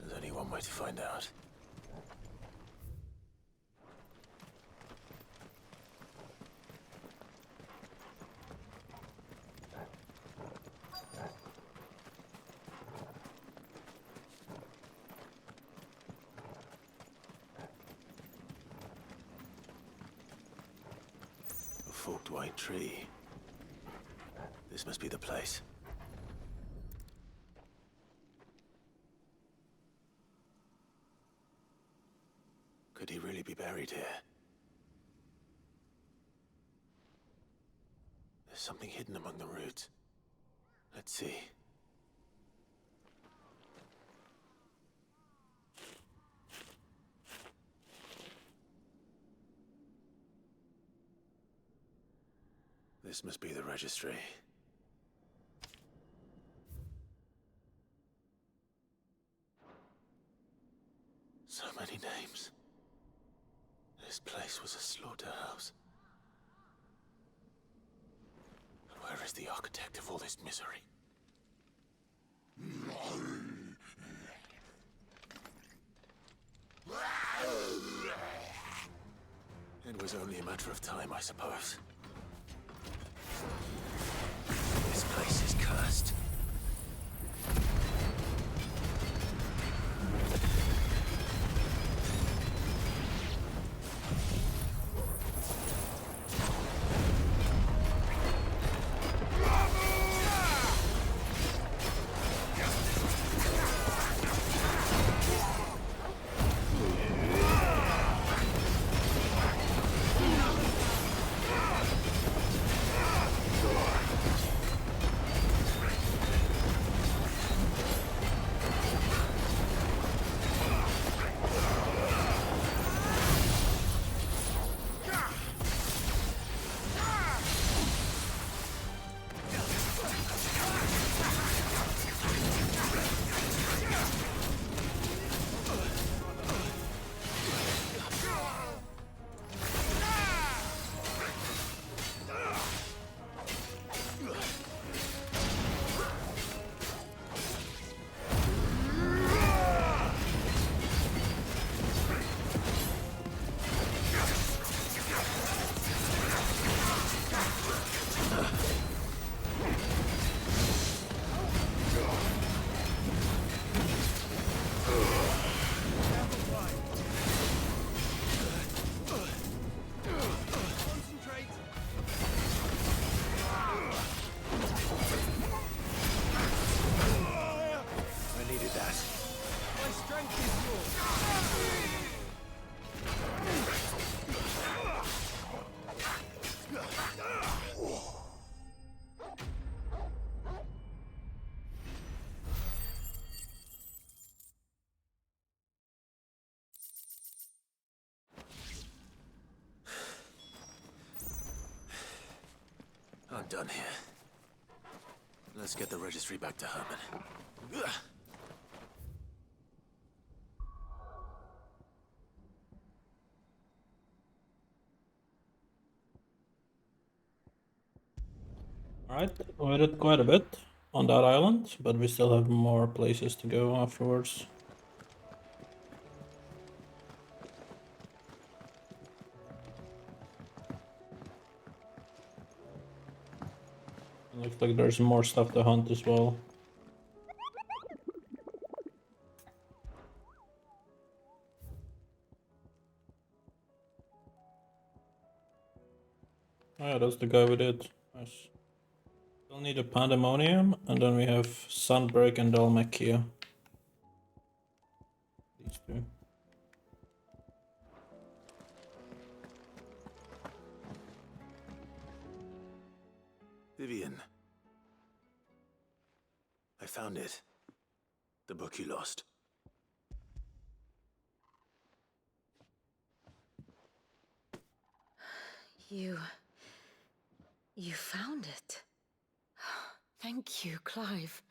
There's only one way to find out. Forked white tree. This must be the place. Could he really be buried here? There's something hidden among the roots. Let's see. This must be the registry. So many names. This place was a slaughterhouse. And where is the architect of all this misery? It was only a matter of time, I suppose. This place is cursed. done here. Let's get the registry back to Herman. Ugh. Alright, we did quite a bit on that island, but we still have more places to go afterwards. Looks like there's more stuff to hunt as well. Oh yeah, that's the guy we did. Nice. Still need a Pandemonium, and then we have Sunbreak and 𝐒𝐩𝐞𝐬. These two. Vivian. I found it. The book you lost. You found it. Thank you, Clive.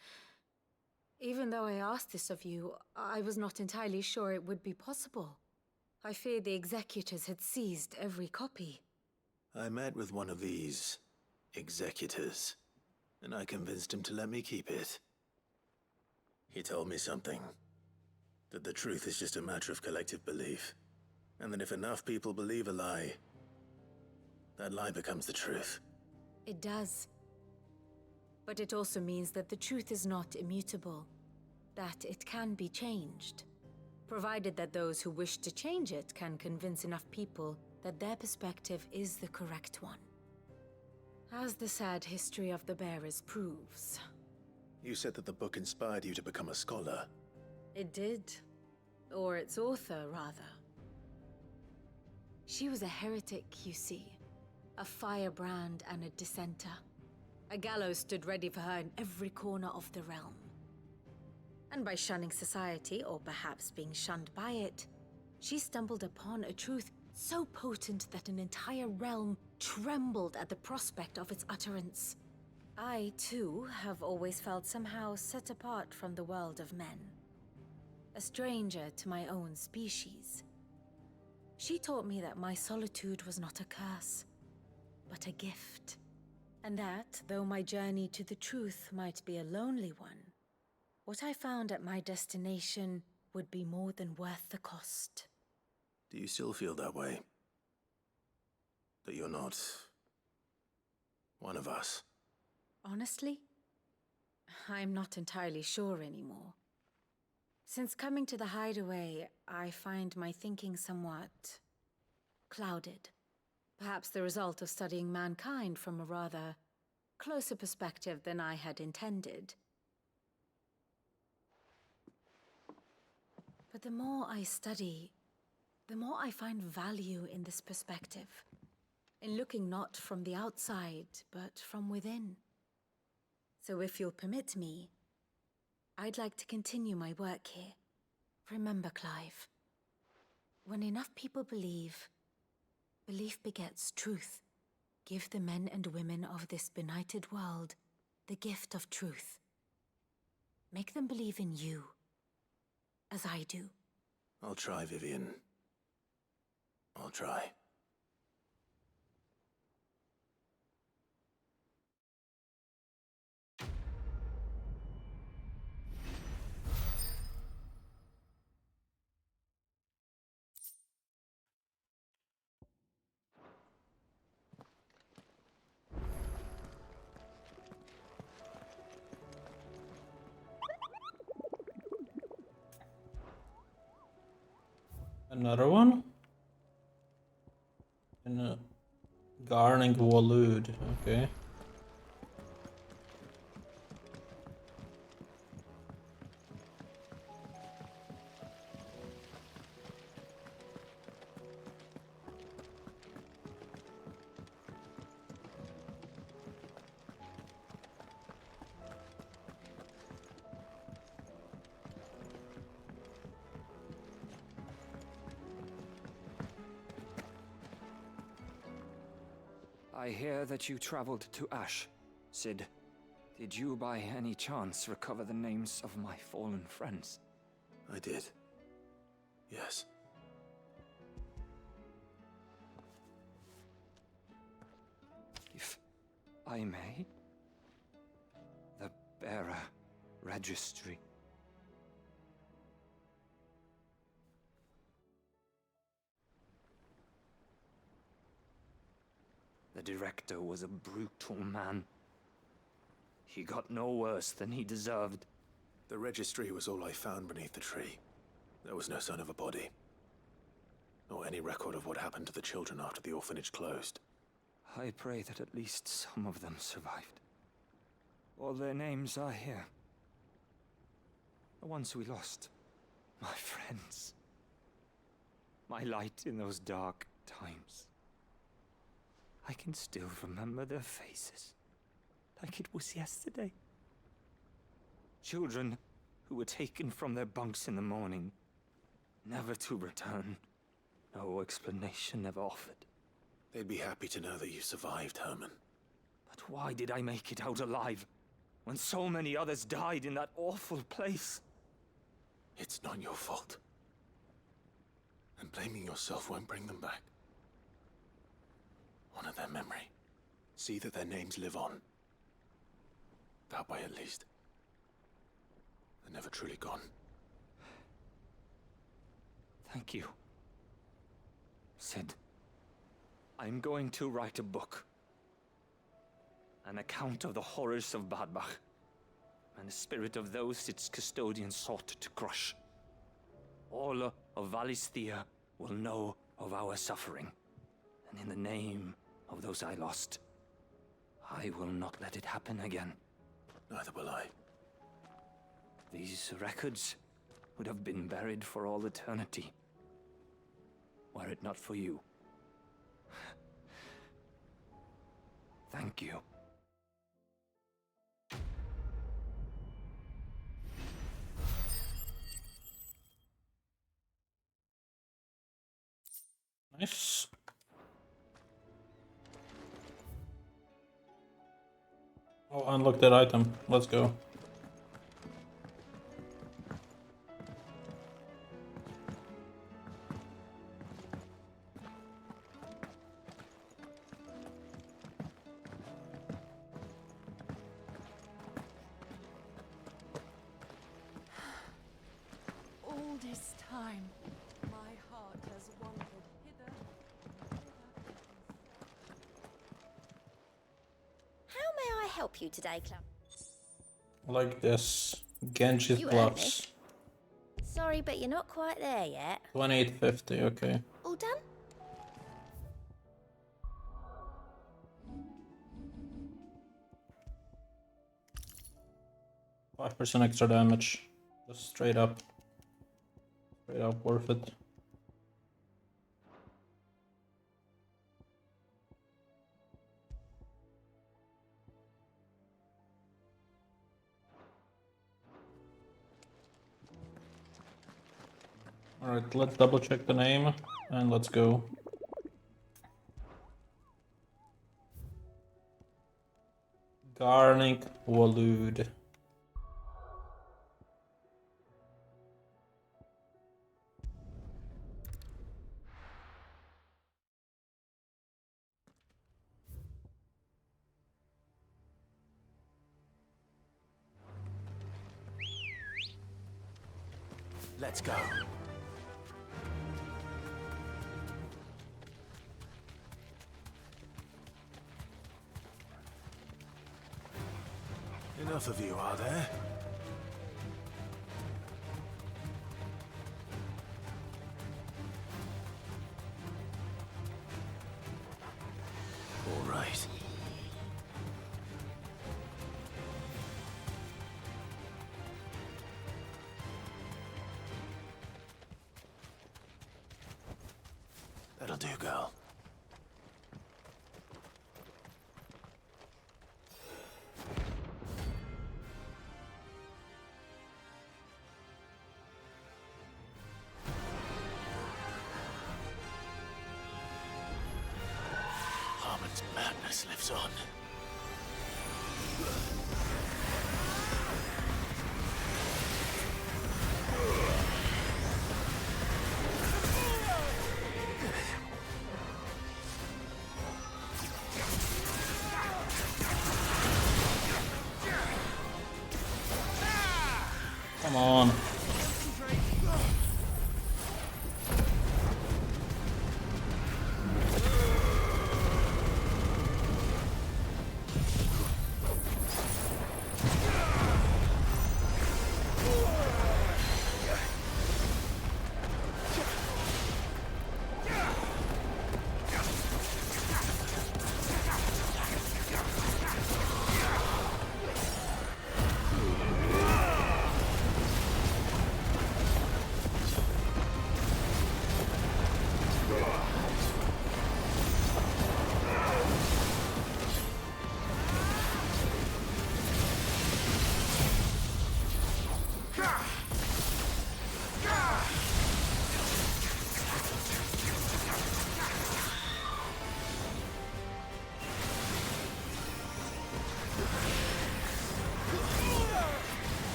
Even though I asked this of you, I was not entirely sure it would be possible. I feared the executors had seized every copy. I met with one of these executors, and I convinced him to let me keep it. He told me something. That the truth is just a matter of collective belief. And that if enough people believe a lie, that lie becomes the truth. It does. But it also means that the truth is not immutable. That it can be changed. Provided that those who wish to change it can convince enough people that their perspective is the correct one. As the sad history of the bearers proves. You said that the book inspired you to become a scholar. It did. Or its author, rather. She was a heretic, you see. A firebrand and a dissenter. A gallows stood ready for her in every corner of the realm. And by shunning society, or perhaps being shunned by it, she stumbled upon a truth so potent that an entire realm trembled at the prospect of its utterance. I, too, have always felt somehow set apart from the world of men. A stranger to my own species. She taught me that my solitude was not a curse, but a gift. And that, though my journey to the truth might be a lonely one, what I found at my destination would be more than worth the cost. Do you still feel that way? That you're not one of us? Honestly, I'm not entirely sure anymore. Since coming to the hideaway, I find my thinking somewhat clouded. Perhaps the result of studying mankind from a rather closer perspective than I had intended. But the more I study, the more I find value in this perspective. In looking not from the outside, but from within. So if you'll permit me, I'd like to continue my work here. Remember, Clive, when enough people believe, belief begets truth. Give the men and women of this benighted world the gift of truth. Make them believe in you, as I do. I'll try, Vivian. I'll try. Another one? In a 𝐒𝐻𝐬𝐿, okay. I hear that you traveled to Ash, Cid. Did you by any chance recover the names of my fallen friends? I did. Yes. If I may, the bearer registry. The director was a brutal man. He got no worse than he deserved. The registry was all I found beneath the tree. There was no sign of a body. Nor any record of what happened to the children after the orphanage closed. I pray that at least some of them survived. All their names are here. The ones we lost. My friends. My light in those dark times. I can still remember their faces, like it was yesterday. Children who were taken from their bunks in the morning, never to return. No explanation ever offered. They'd be happy to know that you survived, Herman. But why did I make it out alive, when so many others died in that awful place? It's not your fault. And blaming yourself won't bring them back. Honor their memory. See that their names live on. That way, at least. They're never truly gone. Thank you, Cid. I'm going to write a book. An account of the horrors of Badbach, and the spirit of those its custodians sought to crush. All of Valisthea will know of our suffering, and in the name of those I lost, I will not let it happen again. Neither will I. These records would have been buried for all eternity, were it not for you. Thank you. Nice. Oh, unlock that item. Let's go. All this time, my heart has wandered hither and thither. How may I help you today, Club? Like this. Genji You earned Plus. Sorry, but you're not quite there yet. 2850, okay. All done? 5% extra damage. Just straight up. Straight up worth it. Alright, let's double check the name and let's go. 𝐒𝐩𝐞𝐜𝐬. Let's go. Enough of you, are there? All right. That'll do, girl. This madness lives on. Come on.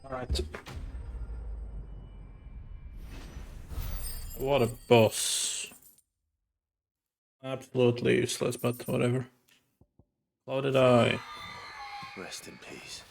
Alright. What a boss. Absolutely useless, but whatever. Clouded Eye. Rest in peace.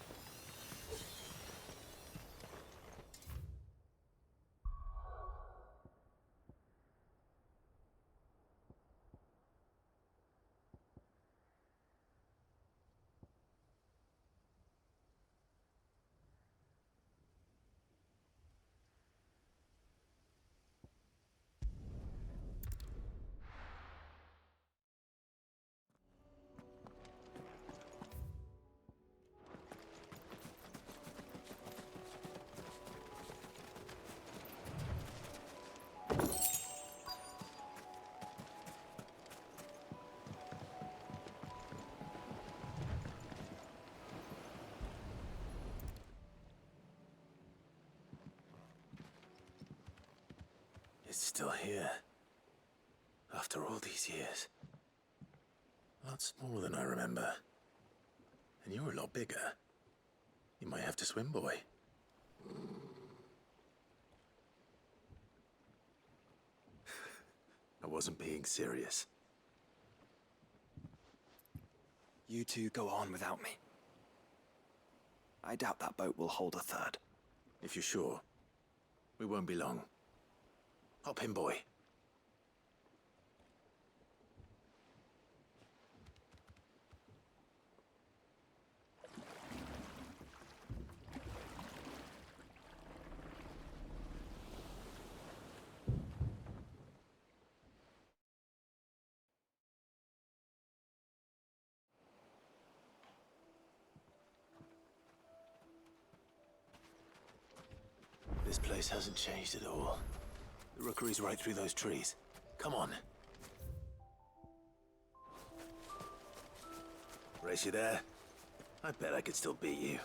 It's still here. After all these years. Lots smaller than I remember. And you're a lot bigger. You might have to swim, boy. I wasn't being serious. You two go on without me. I doubt that boat will hold a third. If you're sure, we won't be long. Hop in, boy. This place hasn't changed at all. The rookery's right through those trees. Come on. Race you there? I bet I could still beat you.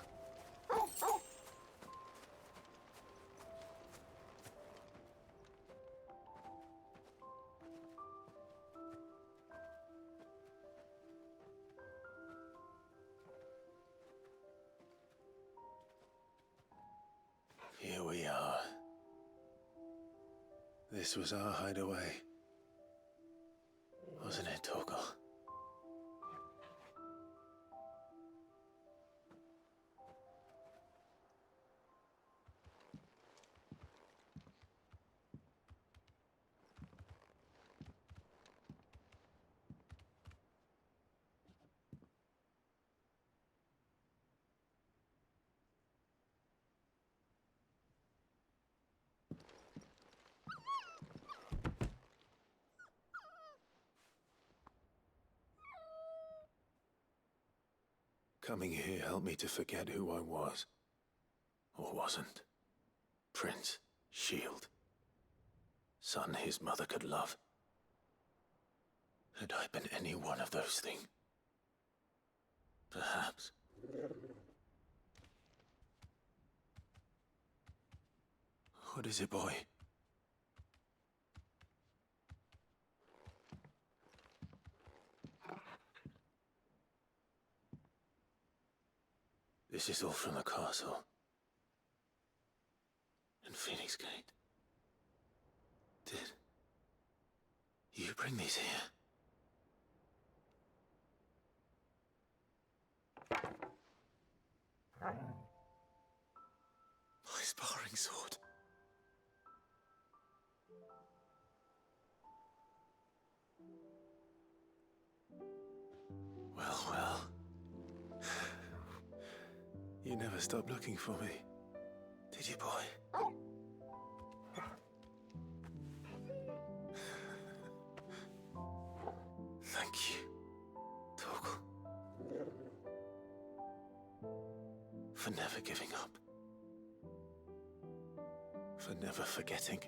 Here we are. This was our hideaway. Wasn't it, Torgal? Coming here helped me to forget who I was. Or wasn't. Prince, Shield. Son his mother could love. Had I been any one of those things? Perhaps. What is it, boy? This is all from the castle. And Phoenix Gate. Did you bring these here? My sparring sword. Well, well. You never stopped looking for me, did you, boy? Thank you, Torgal. For never giving up. For never forgetting.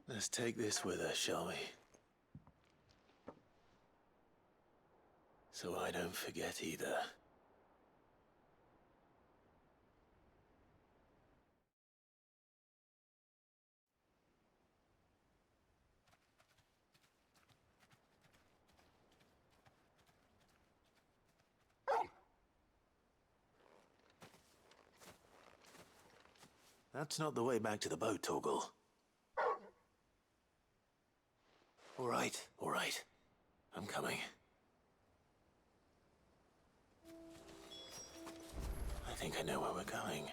Let's take this with us, shall we? So I don't forget either. That's not the way back to the boat, Torgal. All right. I'm coming. I think I know where we're going.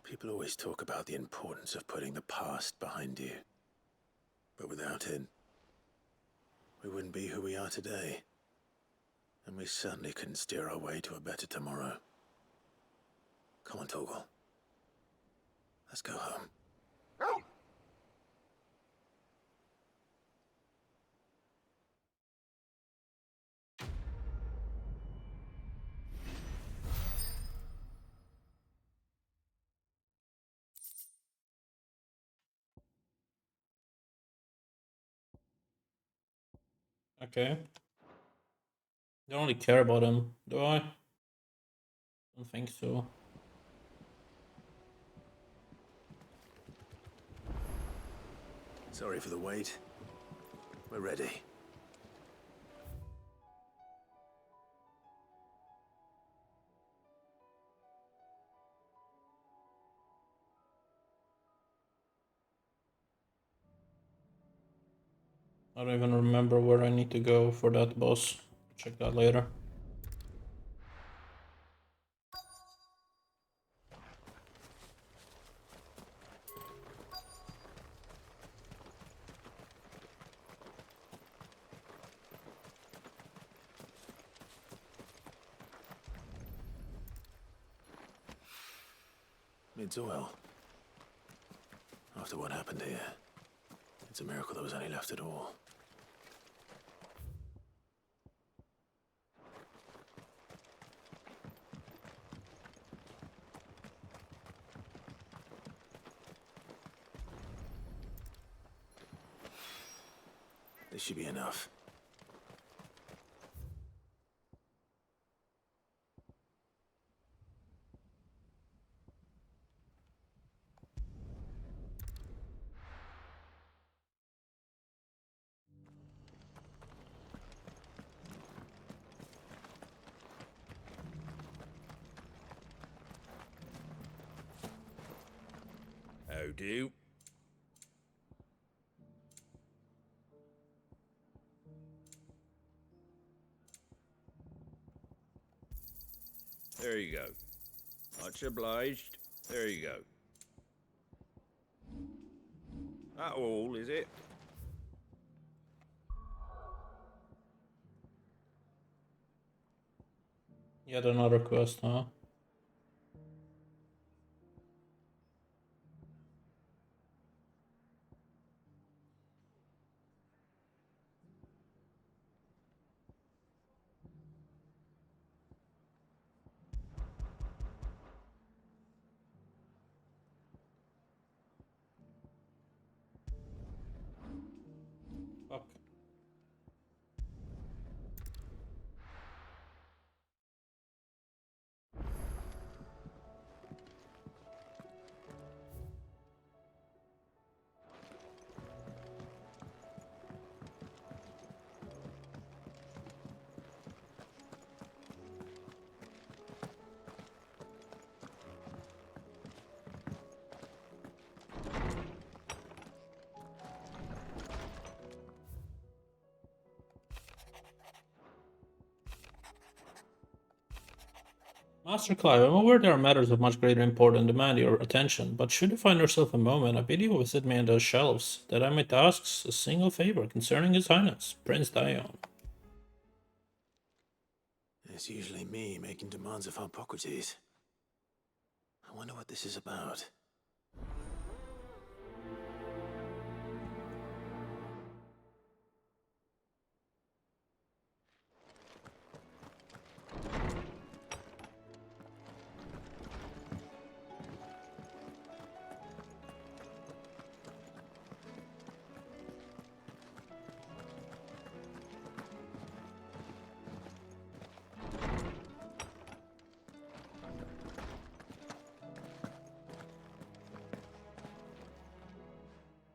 People always talk about the importance of putting the past behind you. But without it, we wouldn't be who we are today. And we certainly couldn't steer our way to a better tomorrow. Come on, Torgal. Let's go home. Okay. Don't really care about him, do I? Don't think so. Sorry for the wait. We're ready. I don't even remember where I need to go for that boss. Check that later. It's well. After what happened here, it's a miracle there was any left at all. This should be enough. How do? There you go. Much obliged. There you go. That all, is it? Yet another quest, huh? Fuck. Master Clive, I'm aware there are matters of much greater import and demand your attention, but should you find yourself a moment, I bid you visit me in those shelves, that I might ask a single favor concerning His Highness, Prince Dion. It's usually me making demands of Hippocrates. I wonder what this is about.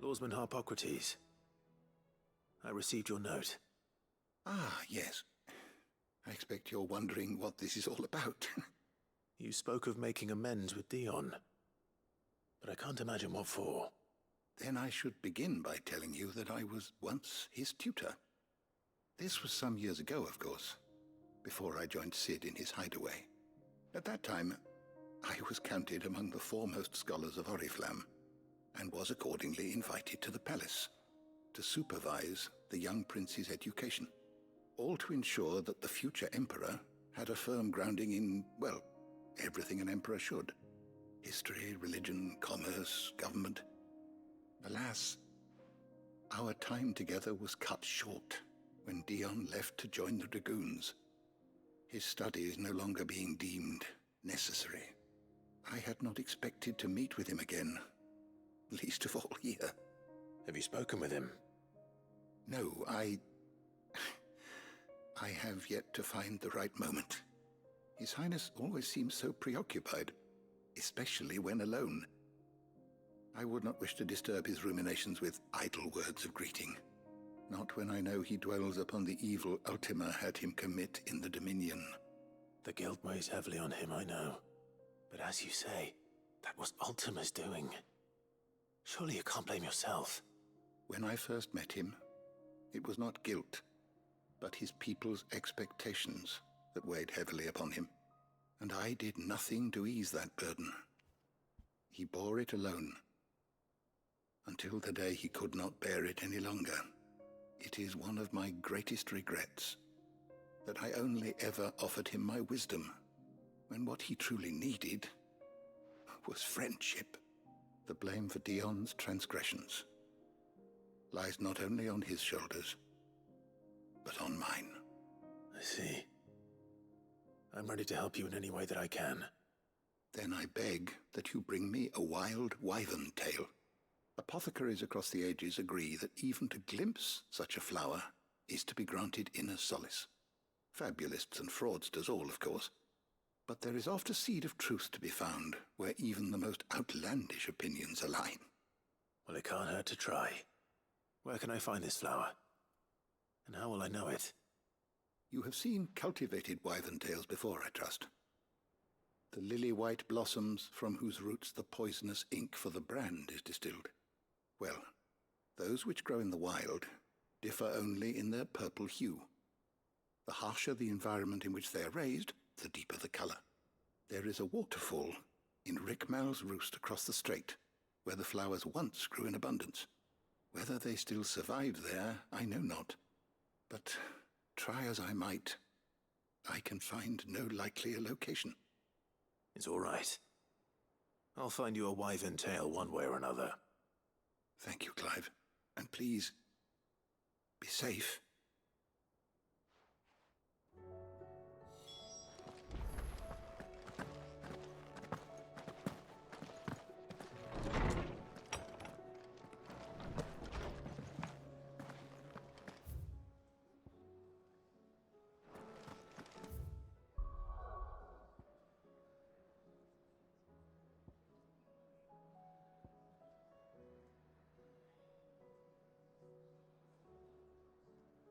Lawsman Hippocrates, I received your note. Ah, yes. I expect you're wondering what this is all about. You spoke of making amends with Dion, but I can't imagine what for. Then I should begin by telling you that I was once his tutor. This was some years ago, of course, before I joined Cid in his hideaway. At that time, I was counted among the foremost scholars of Oriflamme, and was accordingly invited to the palace. to supervise the young prince's education, all to ensure that the future emperor had a firm grounding in, well, everything an emperor should. History, religion, commerce, government. Alas, our time together was cut short when Dion left to join the Dragoons. His studies no longer being deemed necessary. I had not expected to meet with him again, least of all here. Have you spoken with him? No, I have yet to find the right moment. His Highness always seems so preoccupied, especially when alone. I would not wish to disturb his ruminations with idle words of greeting, not when I know he dwells upon the evil Ultima had him commit in the Dominion. The guilt weighs heavily on him, I know. But as you say, that was Ultima's doing. Surely you can't blame yourself. When I first met him, it was not guilt, but his people's expectations that weighed heavily upon him, and I did nothing to ease that burden. He bore it alone, until the day he could not bear it any longer. It is one of my greatest regrets that I only ever offered him my wisdom, when what he truly needed was friendship. The blame for Dion's transgressions lies not only on his shoulders, but on mine. I see. I'm ready to help you in any way that I can. Then I beg that you bring me a wild wyvern tail. Apothecaries across the ages agree that even to glimpse such a flower is to be granted inner solace. Fabulists and fraudsters all, of course. But there is oft a seed of truth to be found where even the most outlandish opinions align. Well, it can't hurt to try. Where can I find this flower? And how will I know it? You have seen cultivated wyvern tails before, I trust. The lily-white blossoms from whose roots the poisonous ink for the brand is distilled. Well, those which grow in the wild differ only in their purple hue. The harsher the environment in which they are raised, the deeper the color. There is a waterfall in Rickmal's roost across the strait, where the flowers once grew in abundance. Whether they still survive there, I know not. But try as I might, I can find no likelier location. It's all right. I'll find you a wyvern tail one way or another. Thank you, Clive. And please, be safe.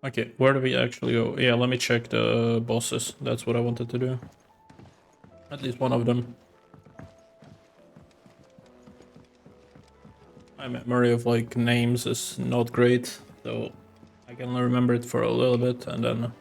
Okay, where do we actually go? Yeah, let me check the bosses. That's what I wanted to do. At least one of them. My memory of like names is not great, so I can only remember it for a little bit and then...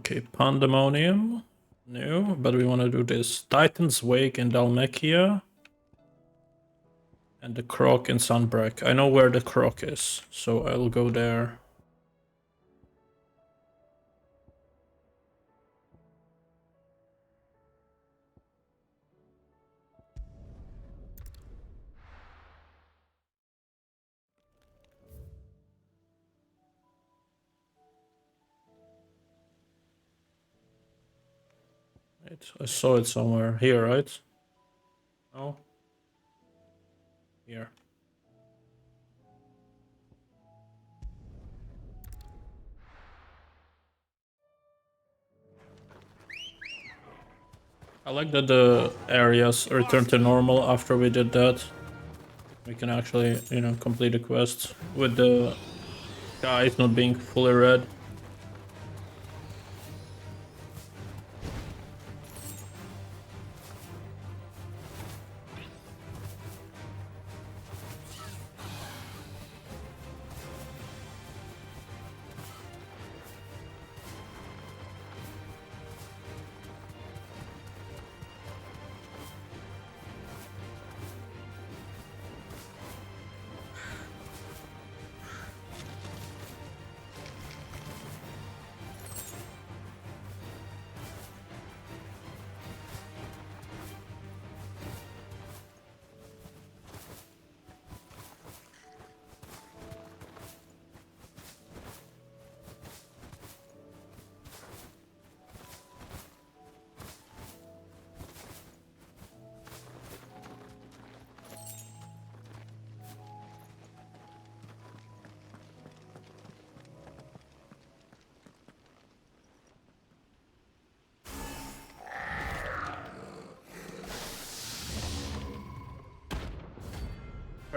Okay, Pandemonium. No, but we want to do this. Titan's Wake in Dhalmekia. And the Croc in Sunbreak. I know where the Croc is, so I'll go there. I saw it somewhere. Here, right? No? Here. I like that the areas returned to normal after we did that. We can actually, you know, complete the quest with the skies not being fully red.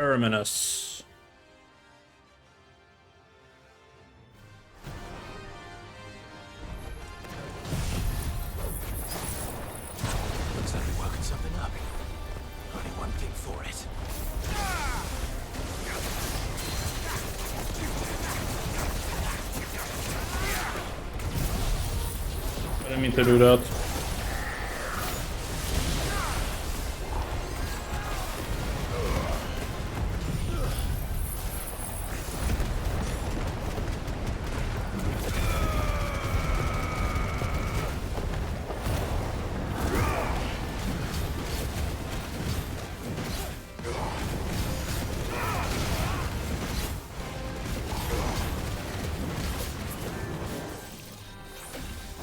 Terminus. Looks like we're working something up. Only one thing for it. I didn't mean to do that.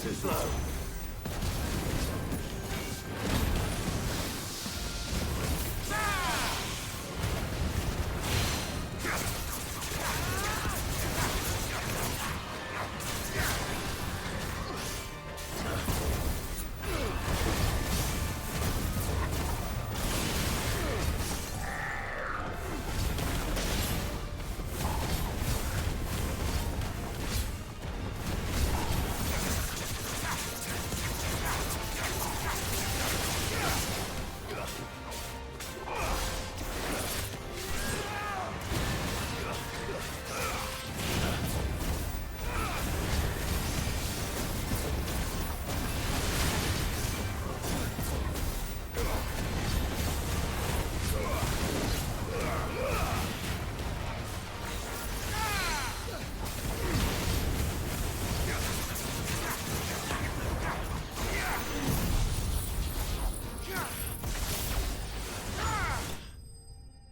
Too slow.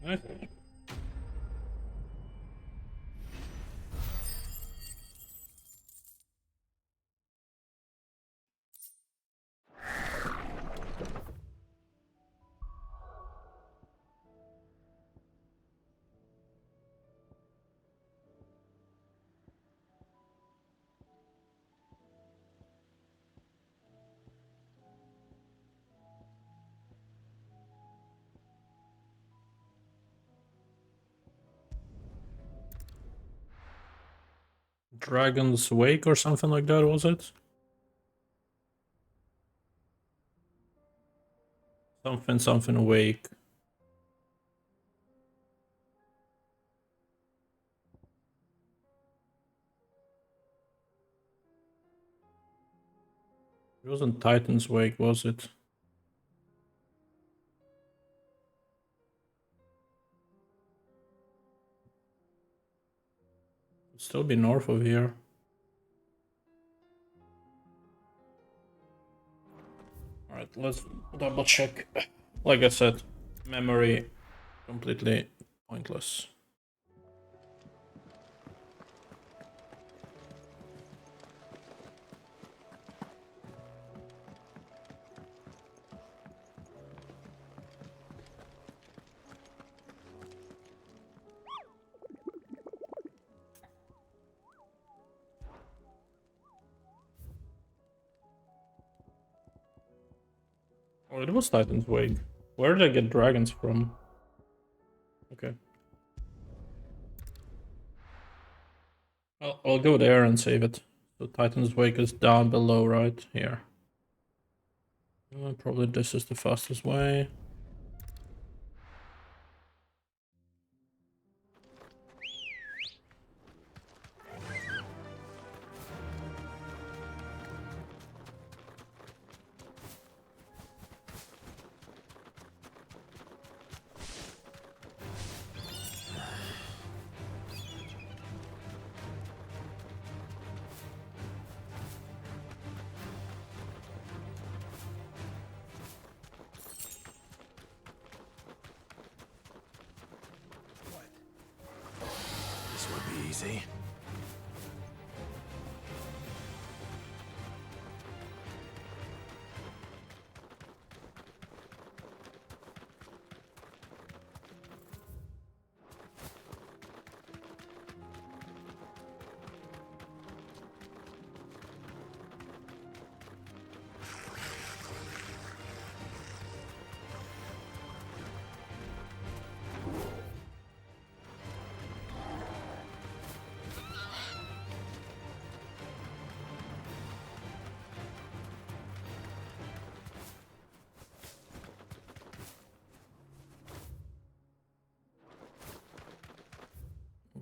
Nice. Dragon's Wake or something like that, was it? Something Wake. It wasn't Titan's Wake, was it? It'd still be north of here. Alright, let's double check. Like I said, memory completely pointless. Oh, it was Titan's Wake. Where did I get dragons from? Okay. I'll go there and save it. So Titan's Wake is down below, right here. Probably this is the fastest way. This won't be easy.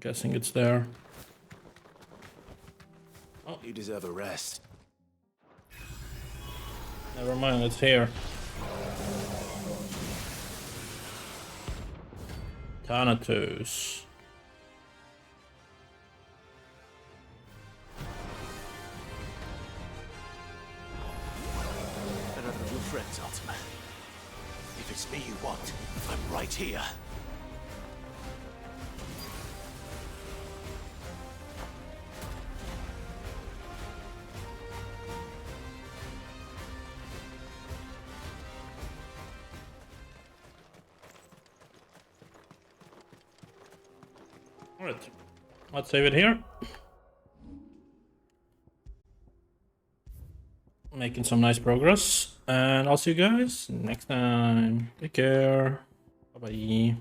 guessing it's there. Oh. You deserve a rest. Never mind, it's here. Thanatos. Another of your friends, Ultima. If it's me you want, I'm right here. Alright, let's save it here. Making some nice progress, and I'll see you guys next time. Take care. Bye bye.